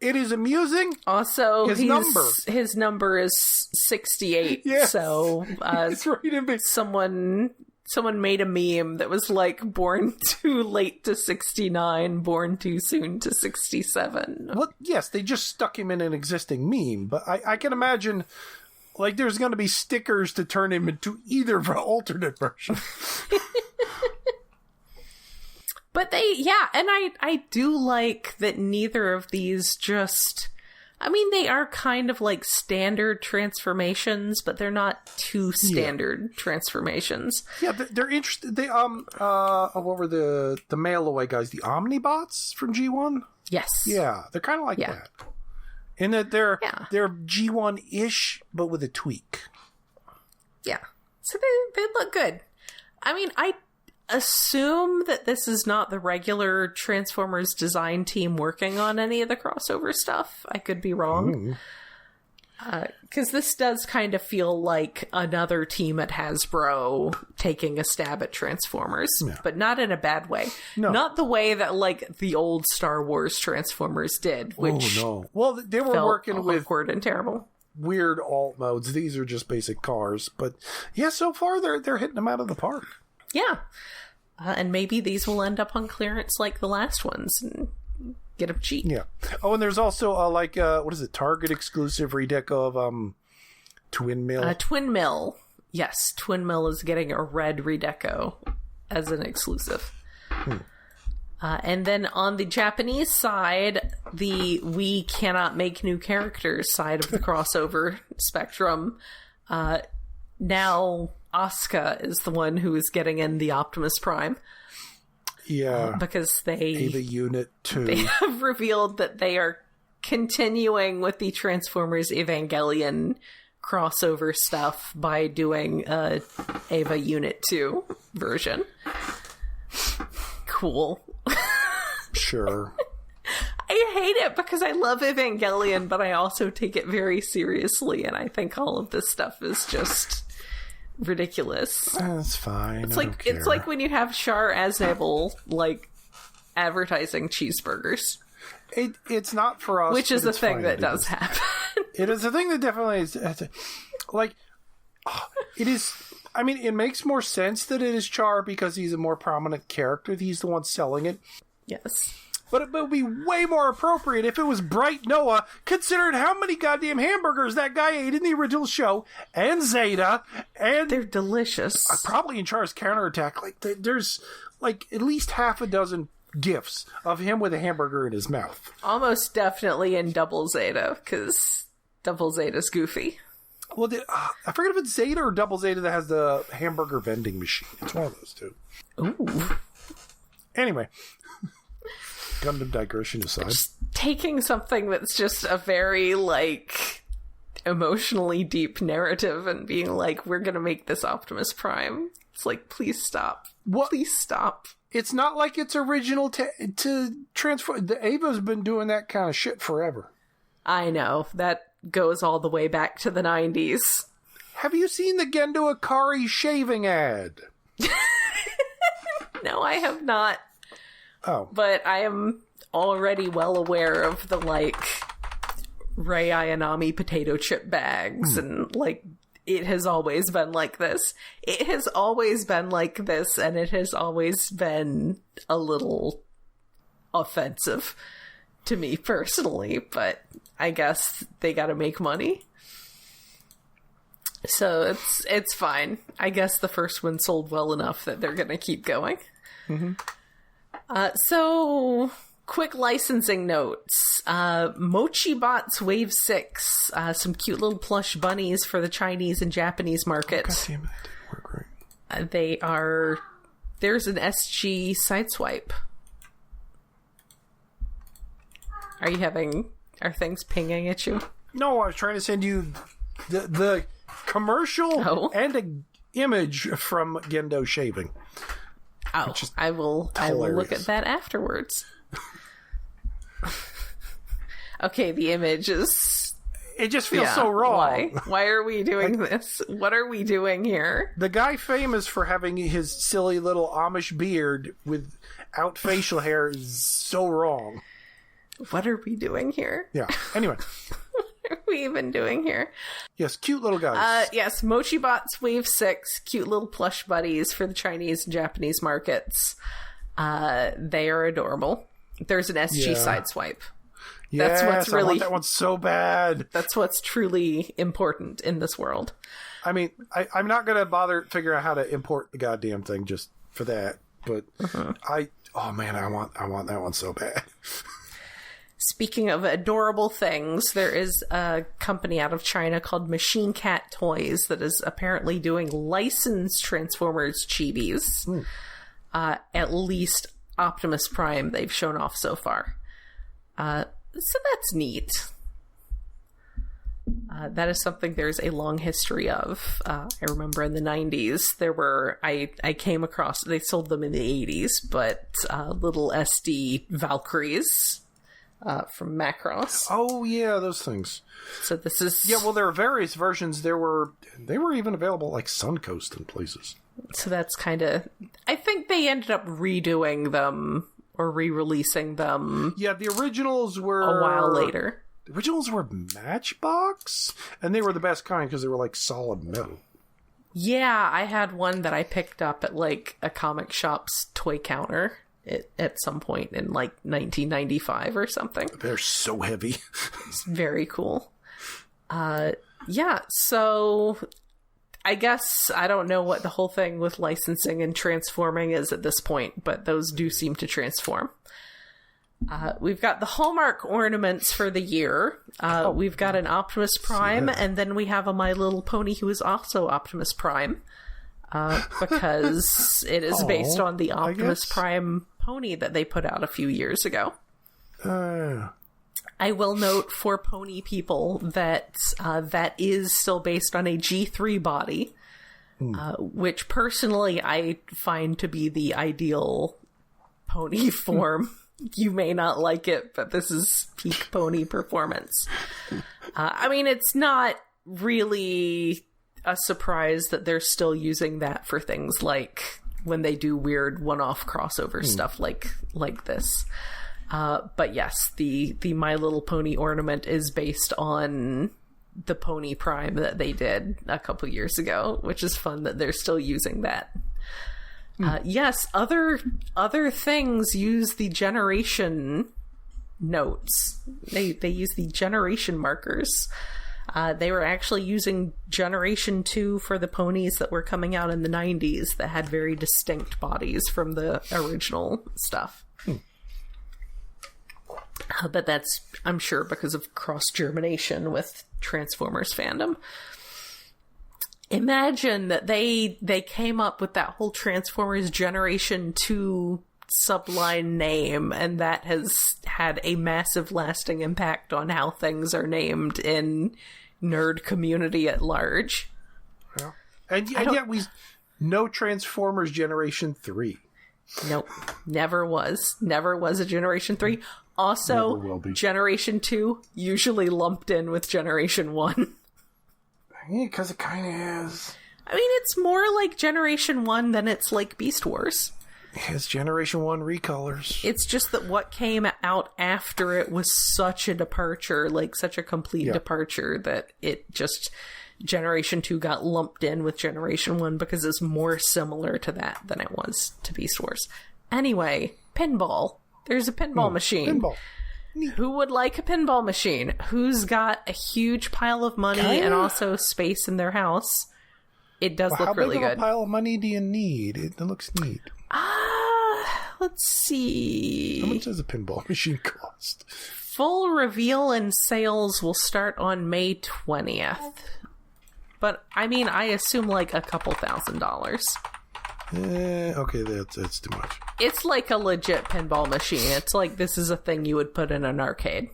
it is amusing. Also, his number is 68. Yes. So it's right in someone made a meme that was like, born too late to 69, born too soon to 67. Well, yes, they just stuck him in an existing meme, but I can imagine, like, there's going to be stickers to turn him into either alternate version. But and I do like that neither of these just... I mean, they are kind of like standard transformations, but they're not too standard transformations. Yeah, they're interesting. They what were the mail away guys? The Omnibots from G1? Yes. Yeah, they're kind of like that. In that they're G1-ish, but with a tweak. Yeah. So they look good. I mean, I assume that this is not the regular Transformers design team working on any of the crossover stuff. I could be wrong. Because this does kind of feel like another team at Hasbro taking a stab at Transformers, but not in a bad way. No. Not the way that, like, the old Star Wars Transformers did, which Well, they were working with awkward and terrible. Weird alt modes. These are just basic cars. But, yeah, so far they're hitting them out of the park. Yeah. And maybe these will end up on clearance like the last ones and get them cheap. Yeah. Oh, and there's also, what is it, Target exclusive redeco of Twin Mill? Twin Mill. Yes, Twin Mill is getting a red redeco as an exclusive. And then on the Japanese side, the we cannot make new characters side of the crossover spectrum, now Asuka is the one who is getting in the Optimus Prime. Yeah. Because Ava Unit 2. They have revealed that they are continuing with the Transformers Evangelion crossover stuff by doing a Ava Unit 2 version. Cool. Sure. I hate it because I love Evangelion, but I also take it very seriously, and I think all of this stuff is just ridiculous. That's fine. It's like when you have Char Aznable like advertising cheeseburgers. It's not for us, which is a thing that does happen. It is a thing that definitely is like it is. I mean, it makes more sense that it is Char because he's a more prominent character. He's the one selling it. Yes. But it would be way more appropriate if it was Bright Noah, considering how many goddamn hamburgers that guy ate in the original show, and Zeta, and... They're delicious. Probably in Char's counterattack. Like, there's, like, at least half a dozen gifs of him with a hamburger in his mouth. Almost definitely in Double Zeta, because Double Zeta's goofy. Well, I forget if it's Zeta or Double Zeta that has the hamburger vending machine. It's one of those two. Ooh. Anyway... Gundam digression aside. Just taking something that's just a very, like, emotionally deep narrative and being like, we're gonna make this Optimus Prime. It's like, please stop. What? Please stop. It's not like it's original to transform. The Ava's been doing that kind of shit forever. I know. That goes all the way back to the 90s. Have you seen the Gendo Akari shaving ad? No, I have not. Oh. But I am already well aware of the, like, Rei Ayanami potato chip bags, and, like, it has always been like this. It has always been like this, and it has always been a little offensive to me personally, but I guess they gotta make money. So it's fine. I guess the first one sold well enough that they're gonna keep going. Mm-hmm. So, quick licensing notes. MochiBots Wave 6. Some cute little plush bunnies for the Chinese and Japanese markets. God damn it, that didn't work right. They are... There's an SG sideswipe. Are things pinging at you? No, I was trying to send you the commercial and an image from Gendo shaving. Oh, I will look at that afterwards. Okay, the image is It just feels so wrong. Why are we doing this? What are we doing here? The guy famous for having his silly little Amish beard without facial hair is so wrong. What are we doing here? Yeah. Anyway. What are we even doing here? Yes, cute little guys. Yes, MochiBots Wave 6, cute little plush buddies for the Chinese and Japanese markets. They are adorable. There's an SG sideswipe. Yes, That's what's really, I want that one so bad. That's what's truly important in this world. I mean, I'm not going to bother figuring out how to import the goddamn thing just for that. But I want that one so bad. Speaking of adorable things, there is a company out of China called Machine Cat Toys that is apparently doing licensed Transformers chibis. At least Optimus Prime they've shown off so far. So that's neat. That is something there's a long history of. I remember in the 90s, I came across, they sold them in the 80s, but little SD Valkyries from Macross. Oh, yeah, those things. So this is... Yeah, well, there are various versions. They were even available like Suncoast and places. So that's kind of... I think they ended up redoing them or re-releasing them. Yeah, the originals were... a while later. The originals were Matchbox, and they were the best kind because they were like solid metal. Yeah, I had one that I picked up at like a comic shop's toy counter at some point in like 1995 or something. They're so heavy. It's very cool. Yeah, so I guess I don't know what the whole thing with licensing and transforming is at this point, but those do seem to transform. We've got the Hallmark ornaments for the year. We've got an Optimus Prime, and then we have a My Little Pony who is also Optimus Prime, because it is based on the Optimus Prime pony that they put out a few years ago. I will note for pony people that that is still based on a G3 body, which personally I find to be the ideal pony form. You may not like it, but this is peak pony performance. I mean, it's not really a surprise that they're still using that for things like when they do weird one-off crossover stuff like this. But yes, the My Little Pony ornament is based on the Pony Prime that they did a couple years ago, which is fun that they're still using that. Yes, other things use the generation notes. They use the generation markers. They were actually using Generation 2 for the ponies that were coming out in the 90s that had very distinct bodies from the original stuff. But that's, I'm sure, because of cross-germination with Transformers fandom. Imagine that they came up with that whole Transformers Generation 2 subline name, and that has had a massive lasting impact on how things are named in nerd community at large. Yeah. And yet no Transformers Generation 3. Nope. Never was a Generation 3. Also, Generation 2 usually lumped in with Generation 1. Yeah, because it kind of is. I mean, it's more like Generation 1 than it's like Beast Wars. It's Generation 1 recolors. It's just that what came out after it was such a departure, like such a complete departure, that it just... Generation 2 got lumped in with Generation 1 because it's more similar to that than it was to Beast Wars. Anyway, pinball. There's a pinball machine. Pinball. Who would like a pinball machine? Who's got a huge pile of money and also space in their house? It does look really good. How big of a pile of money do you need? It looks neat. Let's see. How much does a pinball machine cost? Full reveal and sales will start on May 20th. But, I mean, I assume like a couple $1,000s. Okay, that's too much. It's like a legit pinball machine. It's like this is a thing you would put in an arcade.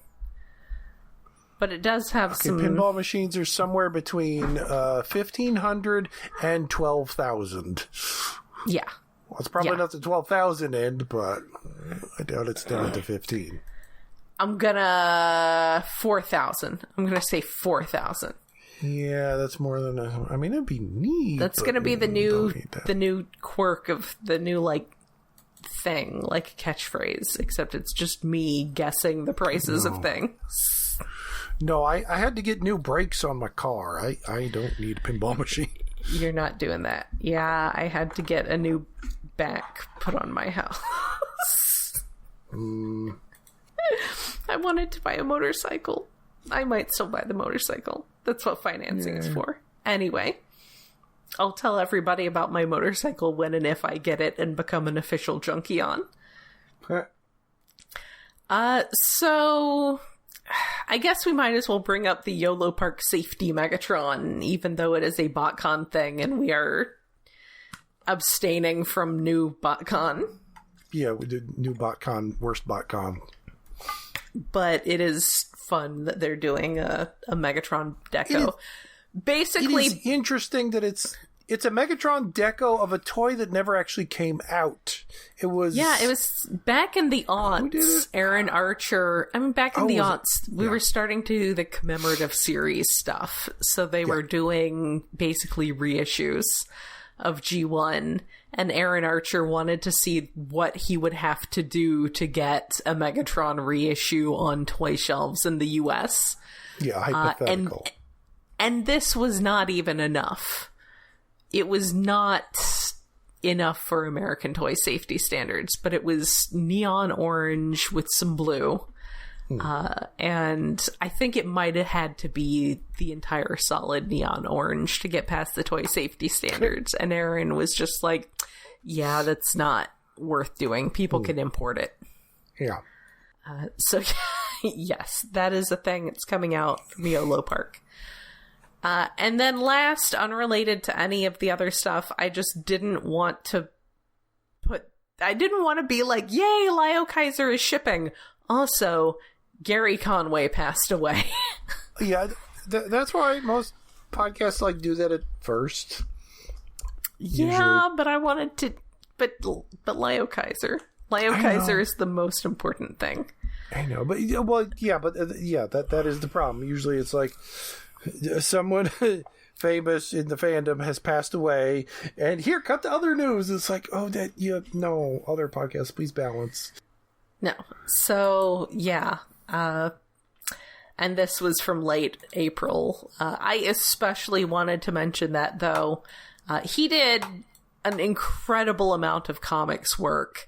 But it does have some... Pinball machines are somewhere between 1,500 and 12,000. Yeah. Well, it's probably not the 12,000 end, but I doubt it's down to 15. I'm gonna 4,000. I'm gonna say 4,000. Yeah, that's more than I mean, it'd be neat. That's gonna be the new quirk of the new, like, thing, like a catchphrase, except it's just me guessing the prices of things. No, I had to get new brakes on my car. I don't need a pinball machine. You're not doing that. Yeah, I had to get a new back put on my house. I wanted to buy a motorcycle. I might still buy the motorcycle. That's what financing is for. Anyway, I'll tell everybody about my motorcycle when and if I get it and become an official junkie on. So I guess we might as well bring up the YOLO Park Safety Megatron, even though it is a BotCon thing and we are abstaining from new BotCon. Yeah, we did new BotCon, worst BotCon. But it is fun that they're doing a Megatron deco. Basically, it is interesting that it's a Megatron deco of a toy that never actually came out. It was back in the aughts. Aaron Archer. I mean, back in the aughts, we were starting to do the commemorative series stuff. So they were doing basically reissues of G1, and Aaron Archer wanted to see what he would have to do to get a Megatron reissue on toy shelves in the US. Yeah, hypothetical. And this was not even enough. It was not enough for American toy safety standards, but it was neon orange with some blue. And I think it might have had to be the entire solid neon orange to get past the toy safety standards. And Aaron was just like, yeah, that's not worth doing. People can import it. Yeah. So, yes, that is a thing that's coming out from YOLO Park. And then last, unrelated to any of the other stuff, I just didn't want to be like, yay, LIOKAISER is shipping. Also, Gary Conway passed away. Yeah, that's why most podcasts do that at first. Yeah, usually. But I wanted to... But LIOKAISER. LIOKAISER is the most important thing. I know, but that is the problem. Usually it's like someone famous in the fandom has passed away, and here, cut to other news. It's like, no, other podcasts, please balance. No. So, yeah. And this was from late April. I especially wanted to mention that, though. He did an incredible amount of comics work.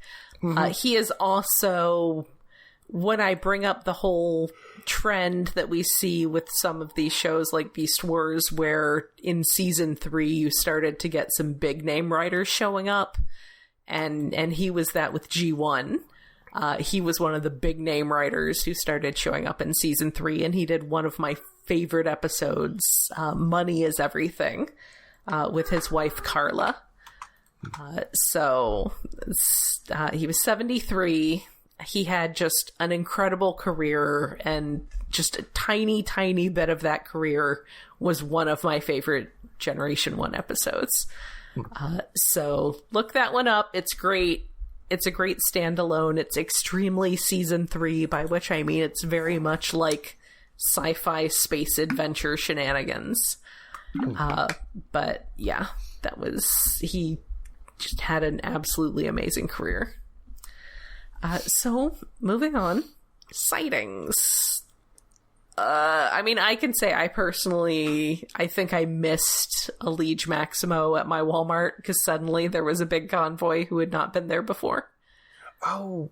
He is also, when I bring up the whole trend that we see with some of these shows like Beast Wars, where in season 3 you started to get some big name writers showing up, and he was that with G1. He was one of the big name writers who started showing up in season 3, and he did one of my favorite episodes, Money is Everything, with his wife Carla. He was 73. He had just an incredible career, and just a tiny, tiny bit of that career was one of my favorite Generation 1 episodes. So look that one up. It's great. It's a great standalone. It's extremely season 3, by which I mean it's very much like sci-fi space adventure shenanigans. But yeah, he just had an absolutely amazing career. So moving on, sightings. I mean, I can say I think I missed a Liege Maximo at my Walmart because suddenly there was a big convoy who had not been there before. Oh,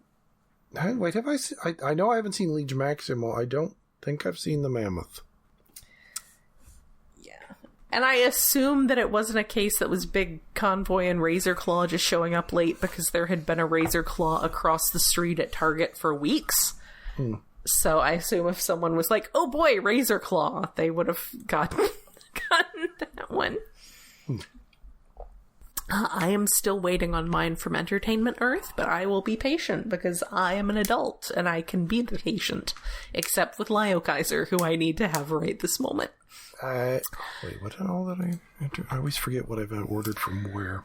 wait, have I seen, I know I haven't seen Liege Maximo. I don't think I've seen the Mammoth. Yeah. And I assume that it wasn't a case that was Big Convoy and Razor Claw just showing up late because there had been a Razor Claw across the street at Target for weeks. So I assume if someone was like, oh boy, Razor Claw, they would have gotten that one. I am still waiting on mine from Entertainment Earth, but I will be patient because I am an adult and I can be the patient, except with LIOKAISER, who I need to have right this moment. Wait, what all that I always forget what I've ordered from where.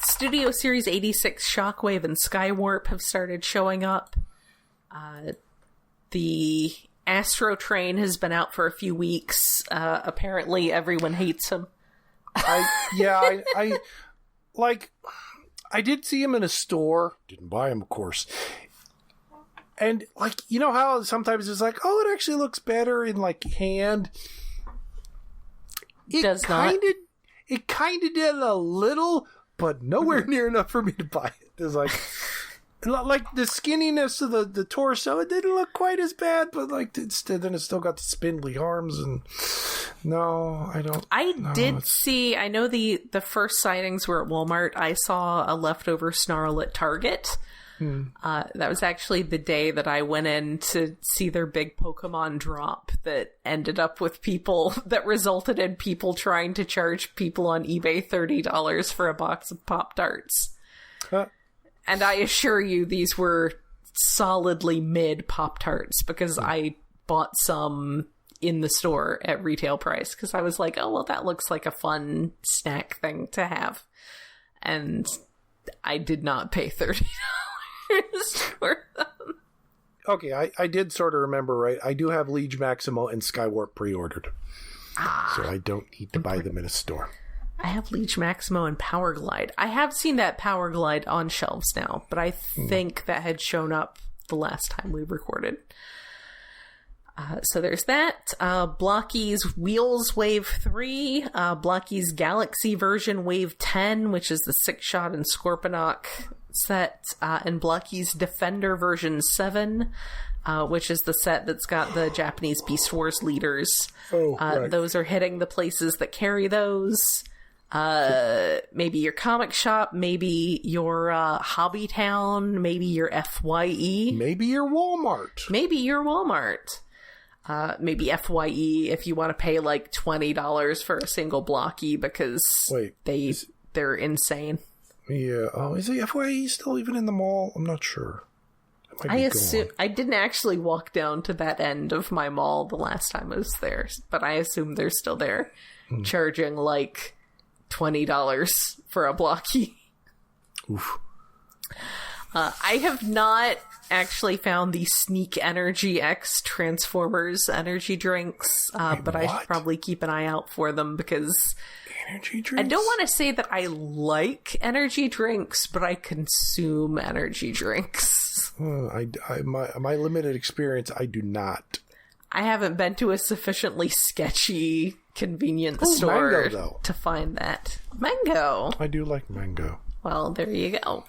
Studio Series 86 Shockwave and Skywarp have started showing up. The Astro Train has been out for a few weeks. Apparently everyone hates him. I did see him in a store. Didn't buy him, of course. And, like, you know how sometimes it's like, oh, it actually looks better in, like, hand? It kind of did a little, but nowhere near enough for me to buy it. It's like the skinniness of the torso, it didn't look quite as bad, but, like, then it still got the spindly arms, and no, I don't. I know the first sightings were at Walmart. I saw a leftover snarl at Target. That was actually the day that I went in to see their big Pokemon drop that ended up with that resulted in people trying to charge people on eBay $30 for a box of Pop-Tarts. And I assure you these were solidly mid Pop-Tarts because I bought some in the store at retail price because I was like, oh, well, that looks like a fun snack thing to have. And I did not pay $30 for them. Okay, I did sort of remember, right? I do have Liege Maximo and Skywarp pre-ordered. So I don't need to buy them in a store. I have Liege Maximo and Power Glide. I have seen that Power Glide on shelves now, but I think that had shown up the last time we recorded. So there's that. Blocky's Wheels Wave 3, Blocky's Galaxy version Wave 10, which is the 6-shot and Scorponok set, and Blocky's Defender version 7, which is the set that's got the Japanese Beast Wars leaders. Right. Those are hitting the places that carry those. Maybe your comic shop, maybe your Hobby Town, maybe your FYE. Maybe your Walmart. Maybe FYE if you want to pay like $20 for a single Blocky because they're insane. Yeah. Oh, is the FYE still even in the mall? I'm not sure. I didn't actually walk down to that end of my mall the last time I was there, but I assume they're still there, charging like $20 for a Blocky. Oof. I have not actually found the Sneak Energy X Transformers energy drinks, but I should probably keep an eye out for them because energy drinks? I don't want to say that I like energy drinks, but I consume energy drinks. My limited experience, I do not. I haven't been to a sufficiently sketchy convenience store mango, to find that. Mango! I do like mango. Well, there you go.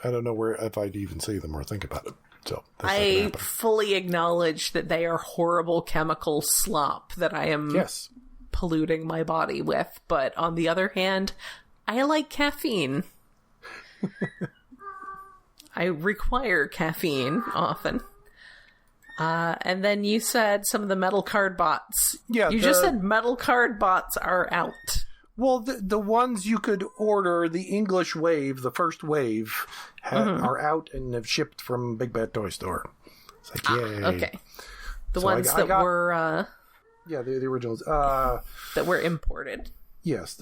I don't know if I'd even see them or think about it. So I fully acknowledge that they are horrible chemical slop that I am polluting my body with. But on the other hand, I like caffeine. I require caffeine often. And then you said some of the metal card bots. Yeah, you just said metal card bots are out. Well, the ones you could order, the English wave, the first wave, are out and have shipped from Big Bad Toy Store. It's like, yay. Okay. The ones that were... yeah, the originals. that were imported. Yes.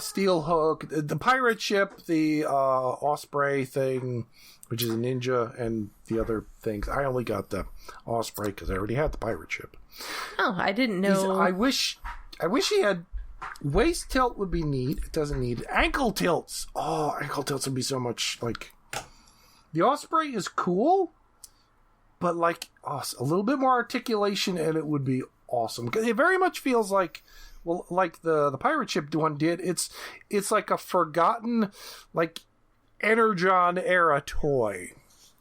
Steel Hook, the pirate ship, the Osprey thing, which is a ninja, and the other things. I only got the Osprey because I already had the pirate ship. Oh, I didn't know. I wish he had... Waist tilt would be neat. It doesn't need ankle tilts. Oh, ankle tilts would be so much like... The Osprey is cool, but like a little bit more articulation and it would be awesome. It very much feels like, well, like the pirate ship one did. It's like a forgotten, like Energon era toy,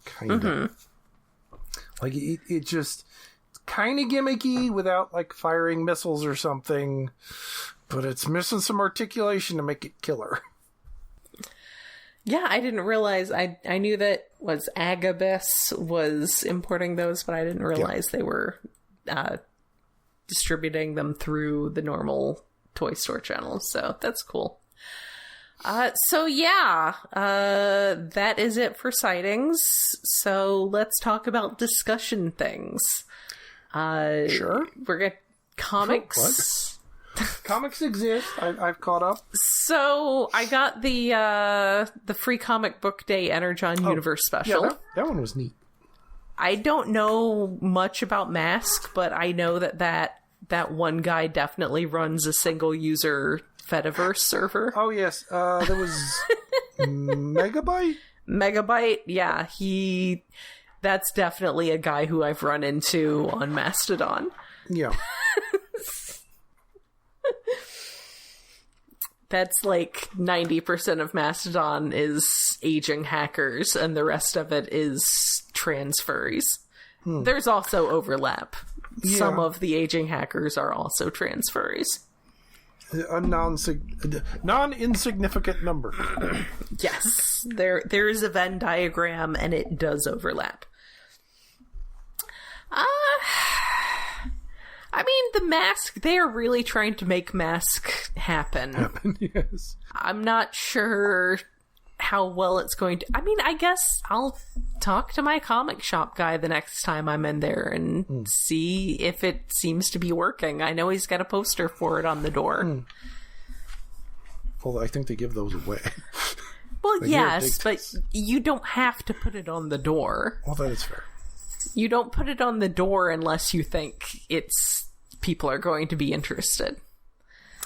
kind of. Like it just kind of gimmicky without like firing missiles or something. But it's missing some articulation to make it killer. Yeah, I didn't realize. I knew that Agabus was importing those, but I didn't realize they were distributing them through the normal toy store channels. So that's cool. That is it for sightings. So let's talk about discussion things. Sure. We're going to comics. What? Comics exist. I've caught up. So I got the Free Comic Book Day Energon Universe special. Yeah, that one was neat. I don't know much about Mask, but I know that one guy definitely runs a single-user Fediverse server. Oh, yes. There was Megabyte? Megabyte, yeah. That's definitely a guy who I've run into on Mastodon. Yeah. That's like 90% of Mastodon is aging hackers, and the rest of it is trans furries. There's also overlap. Yeah. Some of the aging hackers are also trans furries. A non-insignificant number. Yes. There is a Venn diagram, and it does overlap. I mean, the Mask, they are really trying to make Mask happen. Yes. I'm not sure how well it's going to... I mean, I guess I'll talk to my comic shop guy the next time I'm in there and see if it seems to be working. I know he's got a poster for it on the door. Well, I think they give those away. Well, yes, but you don't have to put it on the door. Well, that is fair. You don't put it on the door unless you think people are going to be interested.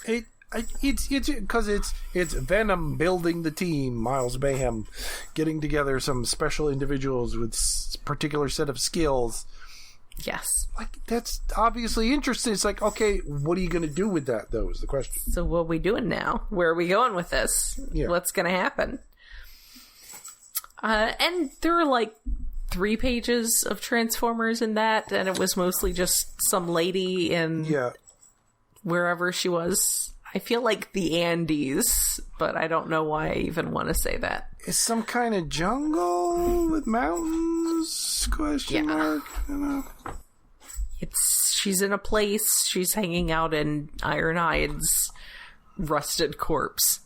It's because it's Venom building the team, Miles Mayhem getting together some special individuals with particular set of skills. Yes. Like, that's obviously interesting. It's like, okay, what are you going to do with that, though, is the question. So what are we doing now? Where are we going with this? Yeah. What's going to happen? And there were like 3 pages of Transformers in that, and it was mostly just some lady in wherever she was. I feel like the Andes, but I don't know why I even want to say that. It's some kind of jungle with mountains? Question mark. You know. She's in a place. She's hanging out in Iron-Eye's rusted corpse.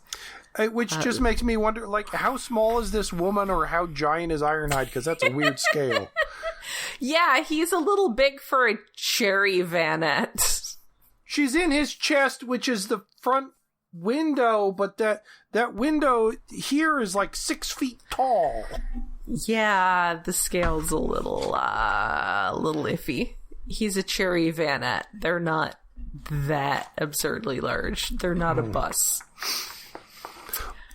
Which just makes me wonder, like, how small is this woman or how giant is Iron-Eyed? Because that's a weird scale. Yeah, he's a little big for a cherry vanette. She's in his chest, which is the front window, but that window here is like 6 feet tall. Yeah, the scale's a little iffy. He's a cherry vanette. They're not that absurdly large. They're not a bus.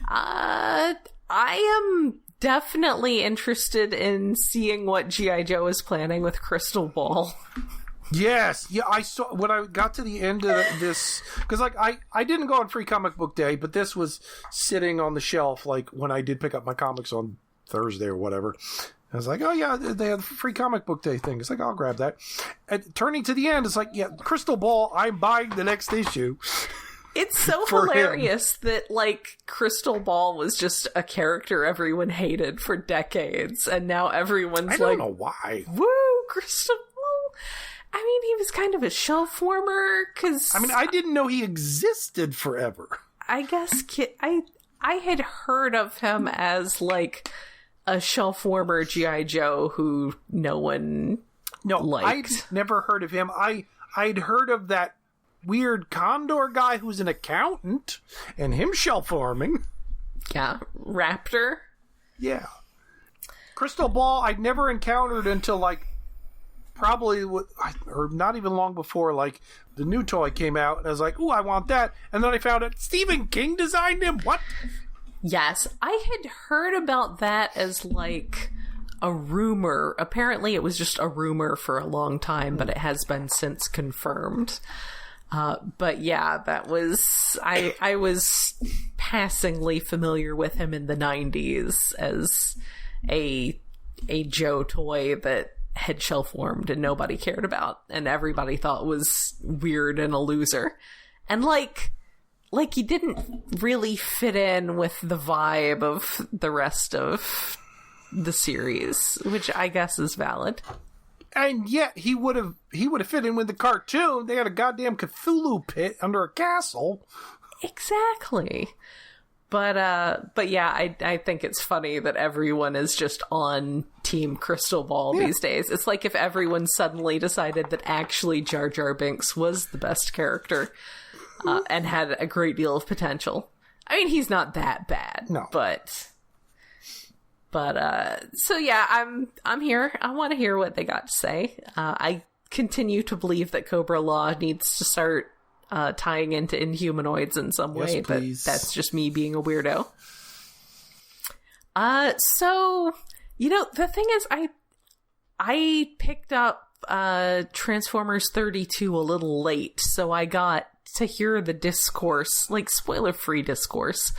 I am definitely interested in seeing what G.I. Joe is planning with Crystal Ball. Yes, yeah, I saw when I got to the end of this, because like I didn't go on Free Comic Book Day, but this was sitting on the shelf like when I did pick up my comics on Thursday or whatever. I was like, oh yeah, they have Free Comic Book Day thing. It's like, I'll grab that. And turning to the end, it's like, yeah, Crystal Ball, I'm buying the next issue. It's so hilarious that, like, Crystal Ball was just a character everyone hated for decades, and now everyone's I don't know why. Woo, Crystal Ball! I mean, he was kind of a shelf warmer, because... I mean, I didn't know he existed forever. I guess I had heard of him as, like, a shelf warmer G.I. Joe who no one liked. I'd never heard of him. I'd heard of that weird Condor guy who's an accountant, and him shelf warming. Yeah, Raptor. Yeah. Crystal Ball I'd never encountered until, like, probably, or not even long before, like, the new toy came out, and I was like, ooh, I want that. And then I found out Stephen King designed him. What? Yes, I had heard about that as, like, a rumor. Apparently it was just a rumor for a long time, but it has been since confirmed. But yeah, that was... I was passingly familiar with him in the 90s as a Joe toy that had shelf-warmed and nobody cared about, and everybody thought was weird and a loser. And, like he didn't really fit in with the vibe of the rest of the series, which I guess is valid. And yet he would have fit in with the cartoon. They had a goddamn Cthulhu pit under a castle. Exactly. But yeah, I think it's funny that everyone is just on Team Crystal Ball these days. It's like if everyone suddenly decided that actually Jar Jar Binks was the best character and had a great deal of potential. I mean, he's not that bad. No. But But so yeah, I'm here. I want to hear what they got to say. I continue to believe that Cobra Law needs to start tying into Inhumanoids in some way. But that's just me being a weirdo. So the thing is, I picked up Transformers 32 a little late, so I got to hear the discourse, like spoiler-free discourse.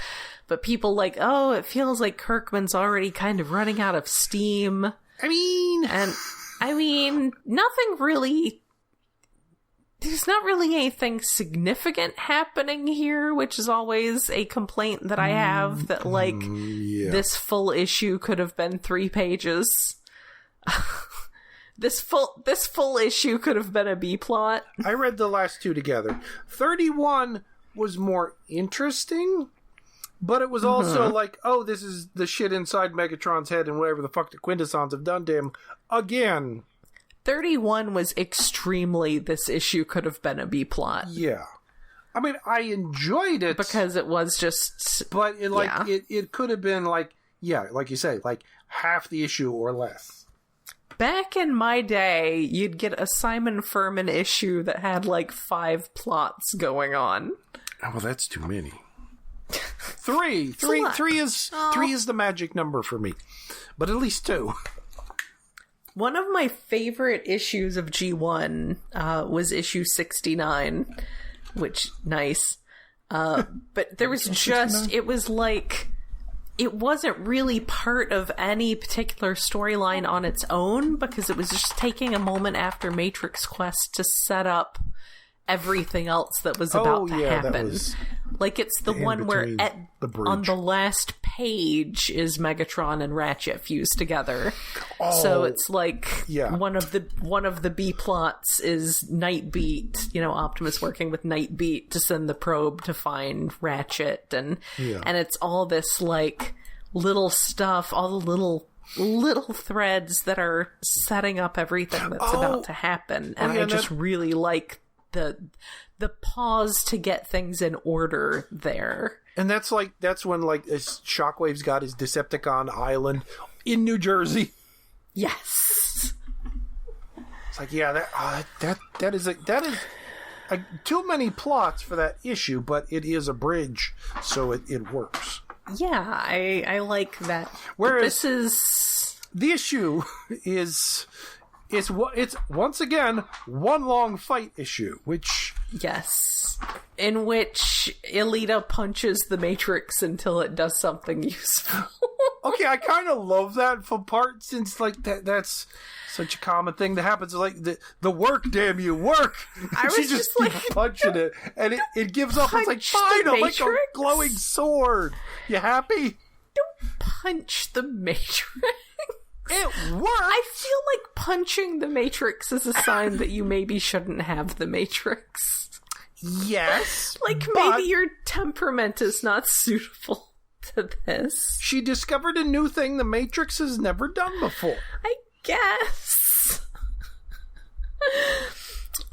But people like, oh, it feels like Kirkman's already kind of running out of steam. I mean, nothing really... There's not really anything significant happening here, which is always a complaint that I have, that, like, this full issue could have been 3 pages. This full issue could have been a B-plot. I read the last 2 together. 31 was more interesting, but it was also like, oh, this is the shit inside Megatron's head and whatever the fuck the Quintessons have done to him. Again. 31 was extremely, this issue could have been a B-plot. Yeah. I mean, I enjoyed it. Because it was just... But it could have been like, like you say, like half the issue or less. Back in my day, you'd get a Simon Furman issue that had like 5 plots going on. Oh, well, that's too many. 3 is the magic number for me, but at least 2. One of my favorite issues of G1 was issue 69, which, nice. But there was just, it was like, it wasn't really part of any particular storyline on its own, because it was just taking a moment after Matrix Quest to set up everything else that was about to happen. Like, it's the one where on the last page is Megatron and Ratchet fused together. So it's like one of the B plots is Nightbeat, Optimus working with Nightbeat to send the probe to find Ratchet, and it's all this like little stuff, all the little threads that are setting up everything that's about to happen. And I just really like the pause to get things in order there. And that's when Shockwave's got his Decepticon island in New Jersey. Yes. It's like, that is too many plots for that issue, but it is a bridge, so it works. Yeah, I like that. Whereas the issue is it's once again one long fight issue, which in which Elita punches the Matrix until it does something useful. Okay, I kind of love that for part, since like that's such a common thing that happens. Like the work, damn you, work. I was just like punching it, and it gives up. It's like, fine, I'll make a glowing sword. You happy? Don't punch the Matrix. It works. I feel like punching the Matrix is a sign that you maybe shouldn't have the Matrix. Yes. Like, maybe your temperament is not suitable to this. She discovered a new thing the Matrix has never done before. I guess.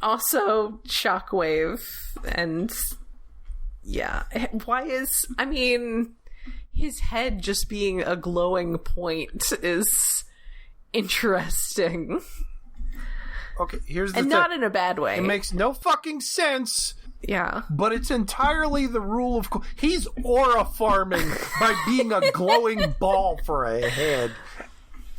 Also, Shockwave, and his head just being a glowing point is interesting. Okay, here's the thing. And not in a bad way. It makes no fucking sense. Yeah. But it's entirely the rule of... He's aura farming by being a glowing ball for a head.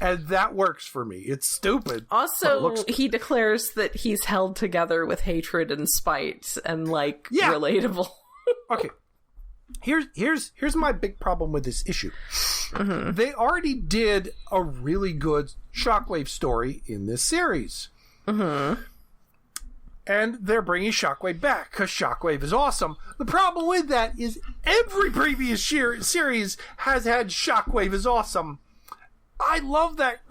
And that works for me. It's stupid. Also, he declares that he's held together with hatred and spite and, relatable. Okay. Here's my big problem with this issue. Mm-hmm. They already did a really good Shockwave story in this series. Mm-hmm. And they're bringing Shockwave back because Shockwave is awesome. The problem with that is every previous series has had Shockwave is awesome. I love that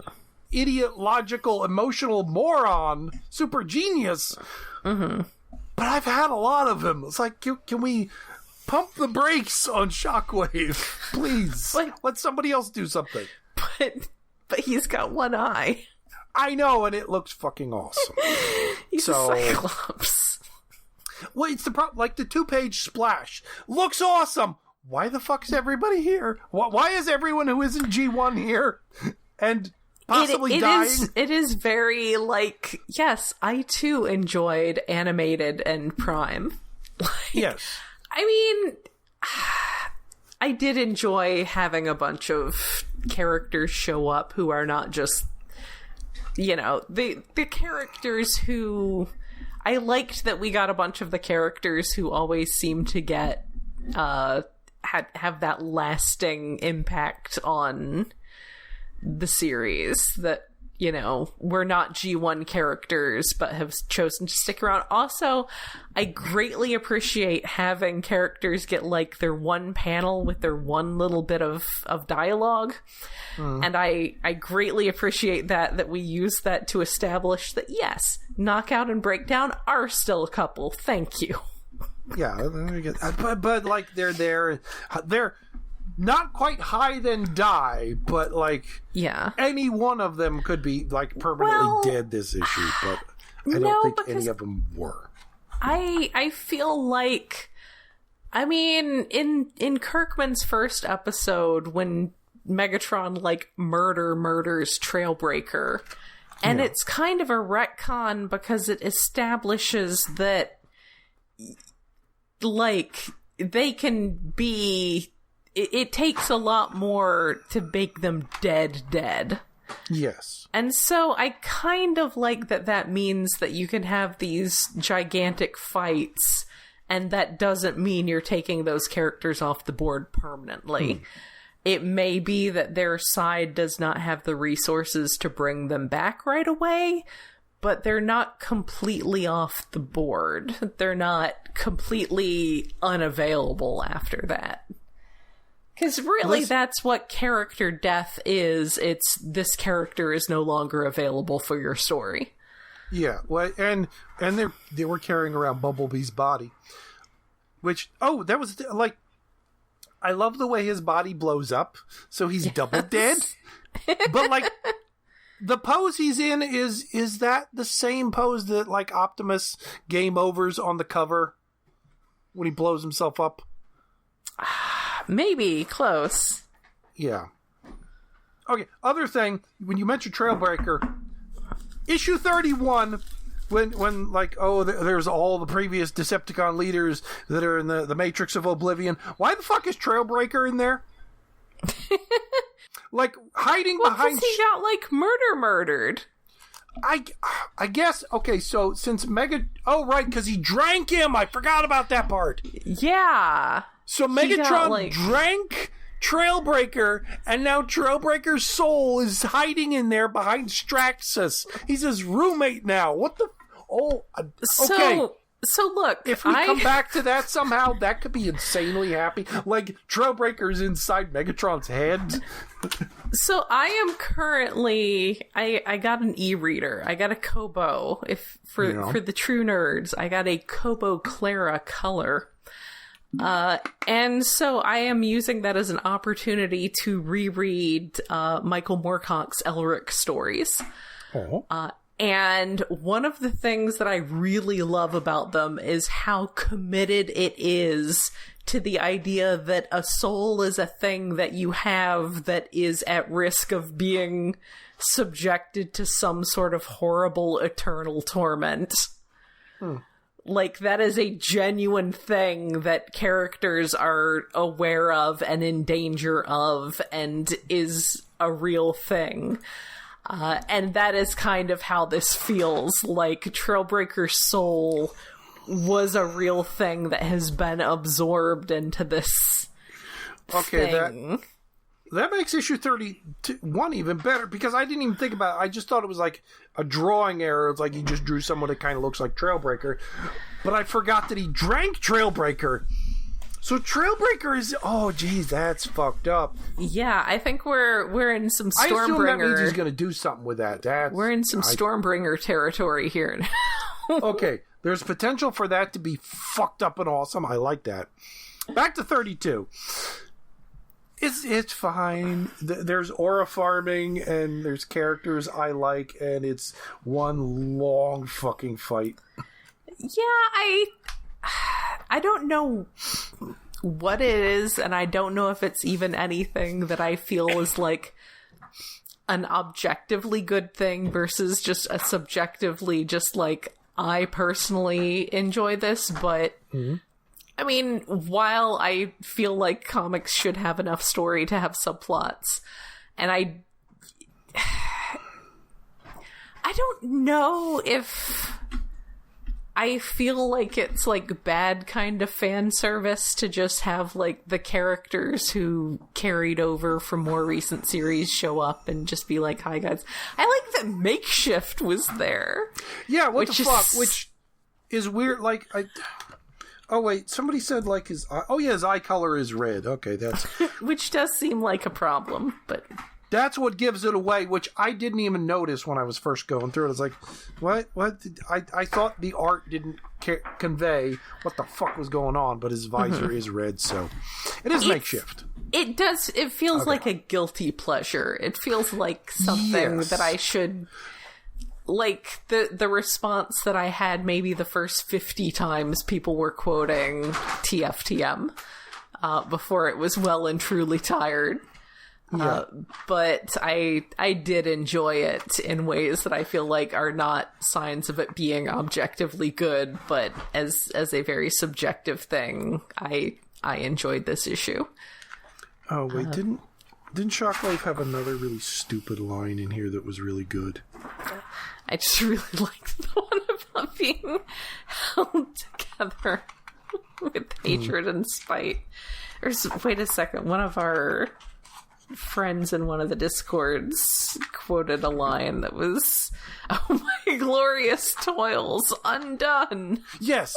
idiot, logical, emotional moron, super genius. Mm-hmm. But I've had a lot of him. It's like, can we pump the brakes on Shockwave, please? Let somebody else do something. But he's got one eye. I know, and it looks fucking awesome. He's a Cyclops. Well, it's the problem. Like, the 2-page splash looks awesome. why the fuck is everybody here? Why is everyone who isn't G1 here? And possibly dying? It is very, like, yes, I too enjoyed Animated and Prime. Like, yes. I mean, I did enjoy having a bunch of characters show up who are not just, you know, the characters who... I liked that we got a bunch of the characters who always seem to get, have that lasting impact on the series that, you know, we're not G1 characters but have chosen to stick around. Also, I greatly appreciate having characters get like their one panel with their one little bit of dialogue. And I greatly appreciate that we use that to establish that, yes, Knockout and Breakdown are still a couple. Thank you. Yeah, but like they're there. They're not quite high then die, but like any one of them could be like permanently dead this issue. But I don't think any of them were. I feel like, I mean, in Kirkman's first episode when Megatron like murders Trailbreaker, and it's kind of a retcon because it establishes that like they can be, it takes a lot more to make them dead. Yes. And so I kind of like that means that you can have these gigantic fights, and that doesn't mean you're taking those characters off the board permanently. It may be that their side does not have the resources to bring them back right away, but they're not completely off the board. They're not completely unavailable after that. Because really, that's what character death is. It's this character is no longer available for your story. Yeah, well, and they were carrying around Bumblebee's body, which that was like, I love the way his body blows up, so he's double dead. But like, the pose he's in is that the same pose that like Optimus game overs on the cover when he blows himself up? Maybe close. Yeah. Okay. Other thing, when you mentioned Trailbreaker, issue 31. When like, there's all the previous Decepticon leaders that are in the Matrix of Oblivion. Why the fuck is Trailbreaker in there? Like, hiding behind... he got, like, murdered. I guess, okay, so since Oh, right, because he drank him! I forgot about that part! Yeah! So Megatron drank Trailbreaker, and now Trailbreaker's soul is hiding in there behind Straxus. He's his roommate now. What the... okay. So look, if we come back to that somehow, that could be insanely happy. Like, Trailbreaker's inside Megatron's head. So I am currently... I got an e-reader. I got a Kobo. For the true nerds, I got a Kobo Clara Color. And so I am using that as an opportunity to reread Michael Moorcock's Elric stories. And one of the things that I really love about them is how committed it is to the idea that a soul is a thing that you have that is at risk of being subjected to some sort of horrible eternal torment. Like, that is a genuine thing that characters are aware of and in danger of and is a real thing. And that is kind of how this feels. Like, Trailbreaker's soul was a real thing that has been absorbed into this thing. That makes issue 31 even better, because I didn't even think about it. I just thought it was like a drawing error. It's like he just drew someone that kind of looks like Trailbreaker. But I forgot that he drank Trailbreaker. So Trailbreaker is... Oh, geez, that's fucked up. Yeah, I think we're in some Stormbringer... I assume that means he's going to do something with that. We're in some Stormbringer territory here now. Okay, there's potential for that to be fucked up and awesome. I like that. Back to 32. It's fine. There's aura farming, and there's characters I like, and it's one long fucking fight. Yeah, I don't know what it is, and I don't know if it's even anything that I feel is like an objectively good thing versus just a subjectively just like, I personally enjoy this, but I mean, while I feel like comics should have enough story to have subplots, and I don't know if I feel like it's like bad kind of fan service to just have like the characters who carried over from more recent series show up and just be like, hi guys. I like that Makeshift was there. Yeah, what the fuck? Which is weird. Like, oh wait, somebody said like his eye color is red. Okay, that's which does seem like a problem, but that's what gives it away, which I didn't even notice when I was first going through it. I was like, what? I thought the art didn't convey what the fuck was going on, but his visor is red, so it is Makeshift. It does. It feels like a guilty pleasure. It feels like something that I should... Like, the response that I had maybe the first 50 times people were quoting TFTM before it was well and truly tired. Yeah. But I did enjoy it in ways that I feel like are not signs of it being objectively good, but as a very subjective thing, I enjoyed this issue. Oh wait, didn't Shockwave have another really stupid line in here that was really good? I just really liked the one about being held together with hatred and spite. Wait a second, one of our friends in one of the Discords quoted a line that was, "Oh my glorious toils undone." Yes,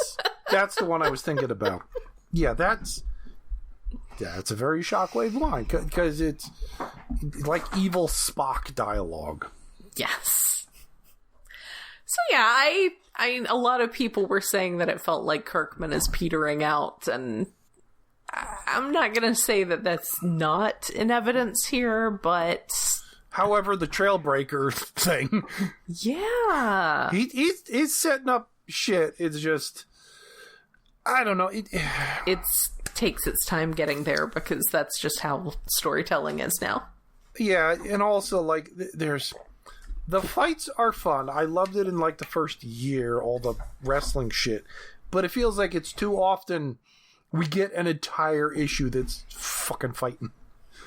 that's the one I was thinking about. Yeah, that's a very Shockwave line because it's like evil Spock dialogue. Yes. So yeah, I a lot of people were saying that it felt like Kirkman is petering out, and I'm not going to say that that's not in evidence here, but... However, the Trailbreaker thing... Yeah. He's setting up shit. It's just... I don't know. It takes its time getting there, because that's just how storytelling is now. Yeah, and also, like, there's... The fights are fun. I loved it in, like, the first year, all the wrestling shit. But it feels like it's too often... We get an entire issue that's fucking fighting.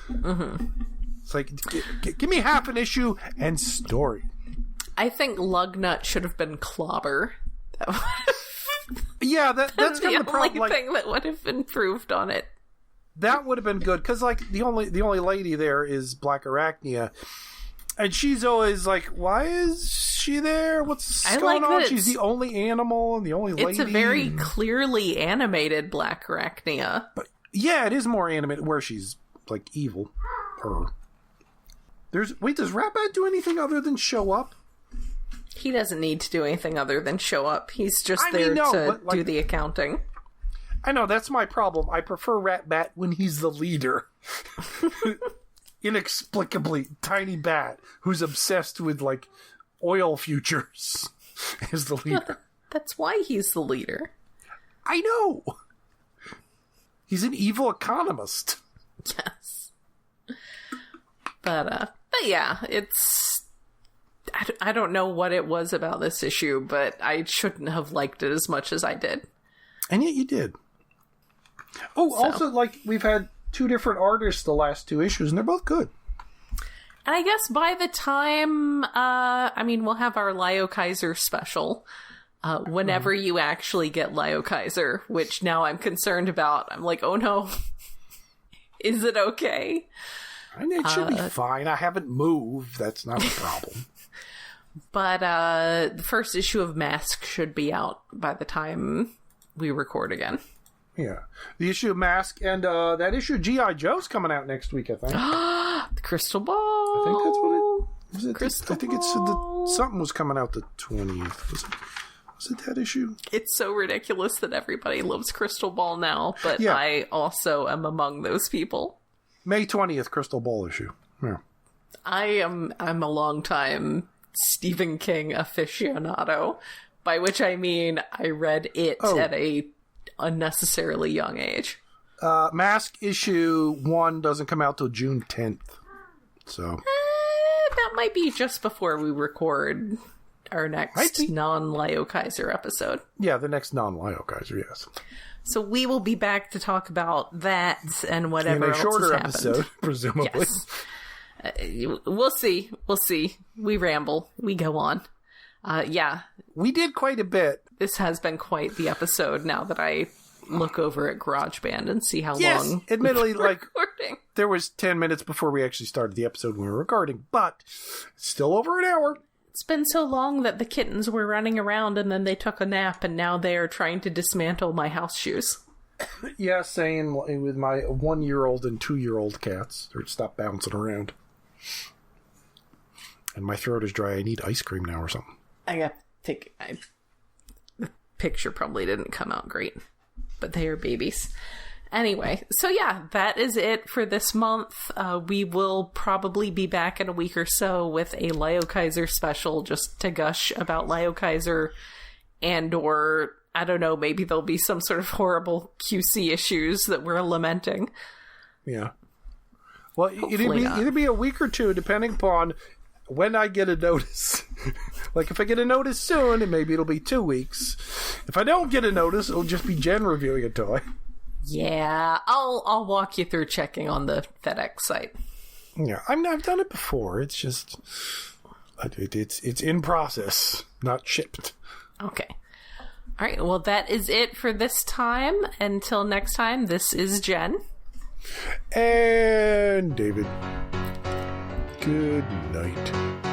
Mm-hmm. It's like, give me half an issue and story. I think Lugnut should have been Clobber. Yeah, that's kind of the problem. The only thing that would have improved on it. That would have been good, because like the only lady there is Black Arachnia, and she's always like, why is she there? What's going on? She's the only animal and the only lady. It's a very clearly animated Black Arachnia. But yeah, it is more animated, where she's like evil. Does Ratbat do anything other than show up? He doesn't need to do anything other than show up. He's just there to do the accounting. I know, that's my problem. I prefer Ratbat when he's the leader. Inexplicably, Tiny Bat, who's obsessed with, like, oil futures, is the leader. That's why he's the leader. I know! He's an evil economist. Yes. But yeah, it's... I don't know what it was about this issue, but I shouldn't have liked it as much as I did. And yet you did. Oh, also, like, we've had 2 different artists the last 2 issues, and they're both good. And I guess by the time, we'll have our LIOKAISER special, whenever you actually get LIOKAISER, which now I'm concerned about. I'm like, oh no, is it okay? And it should be fine. I haven't moved. That's not a problem. But the first issue of Mask should be out by the time we record again. Yeah. The issue of Mask, and that issue of G.I. Joe's coming out next week, I think. The Crystal Ball! I think that's what it is. Crystal I think it's something was coming out the 20th. Was it that issue? It's so ridiculous that everybody loves Crystal Ball now, but yeah. I also am among those people. May 20th, Crystal Ball issue. Yeah. I'm a long-time Stephen King aficionado, by which I mean I read it at a unnecessarily young age. Mask issue 1 doesn't come out till June 10th. So that might be just before we record our next non-LIOKAISER episode. Yeah, the next non-LIOKAISER, yes. So we will be back to talk about that and whatever else has happened. In a shorter episode, presumably. Yes. We'll see. We'll see. We ramble. We go on. Yeah. We did quite a bit. This has been quite the episode now that I look over at GarageBand and see how long admittedly, like, recording. There was 10 minutes before we actually started the episode when we were recording, but it's still over an hour. It's been so long that the kittens were running around and then they took a nap and now they are trying to dismantle my house shoes. Yeah, same with my 1-year-old and 2-year-old cats. They're stop bouncing around. And my throat is dry. I need ice cream now or something. The picture probably didn't come out great, but they are babies. Anyway, so yeah, that is it for this month. We will probably be back in a week or so with a LIOKAISER special just to gush about LIOKAISER or, I don't know, maybe there'll be some sort of horrible QC issues that we're lamenting. Yeah. Well, it'll be a week or two depending upon when I get a notice. Like, if I get a notice soon, maybe it'll be 2 weeks. If I don't get a notice, it'll just be Jen reviewing a toy. Yeah, I'll walk you through checking on the FedEx site. Yeah, I've done it before. It's just it's in process, not shipped. Okay. All right. Well, that is it for this time. Until next time, this is Jen and David. Good night.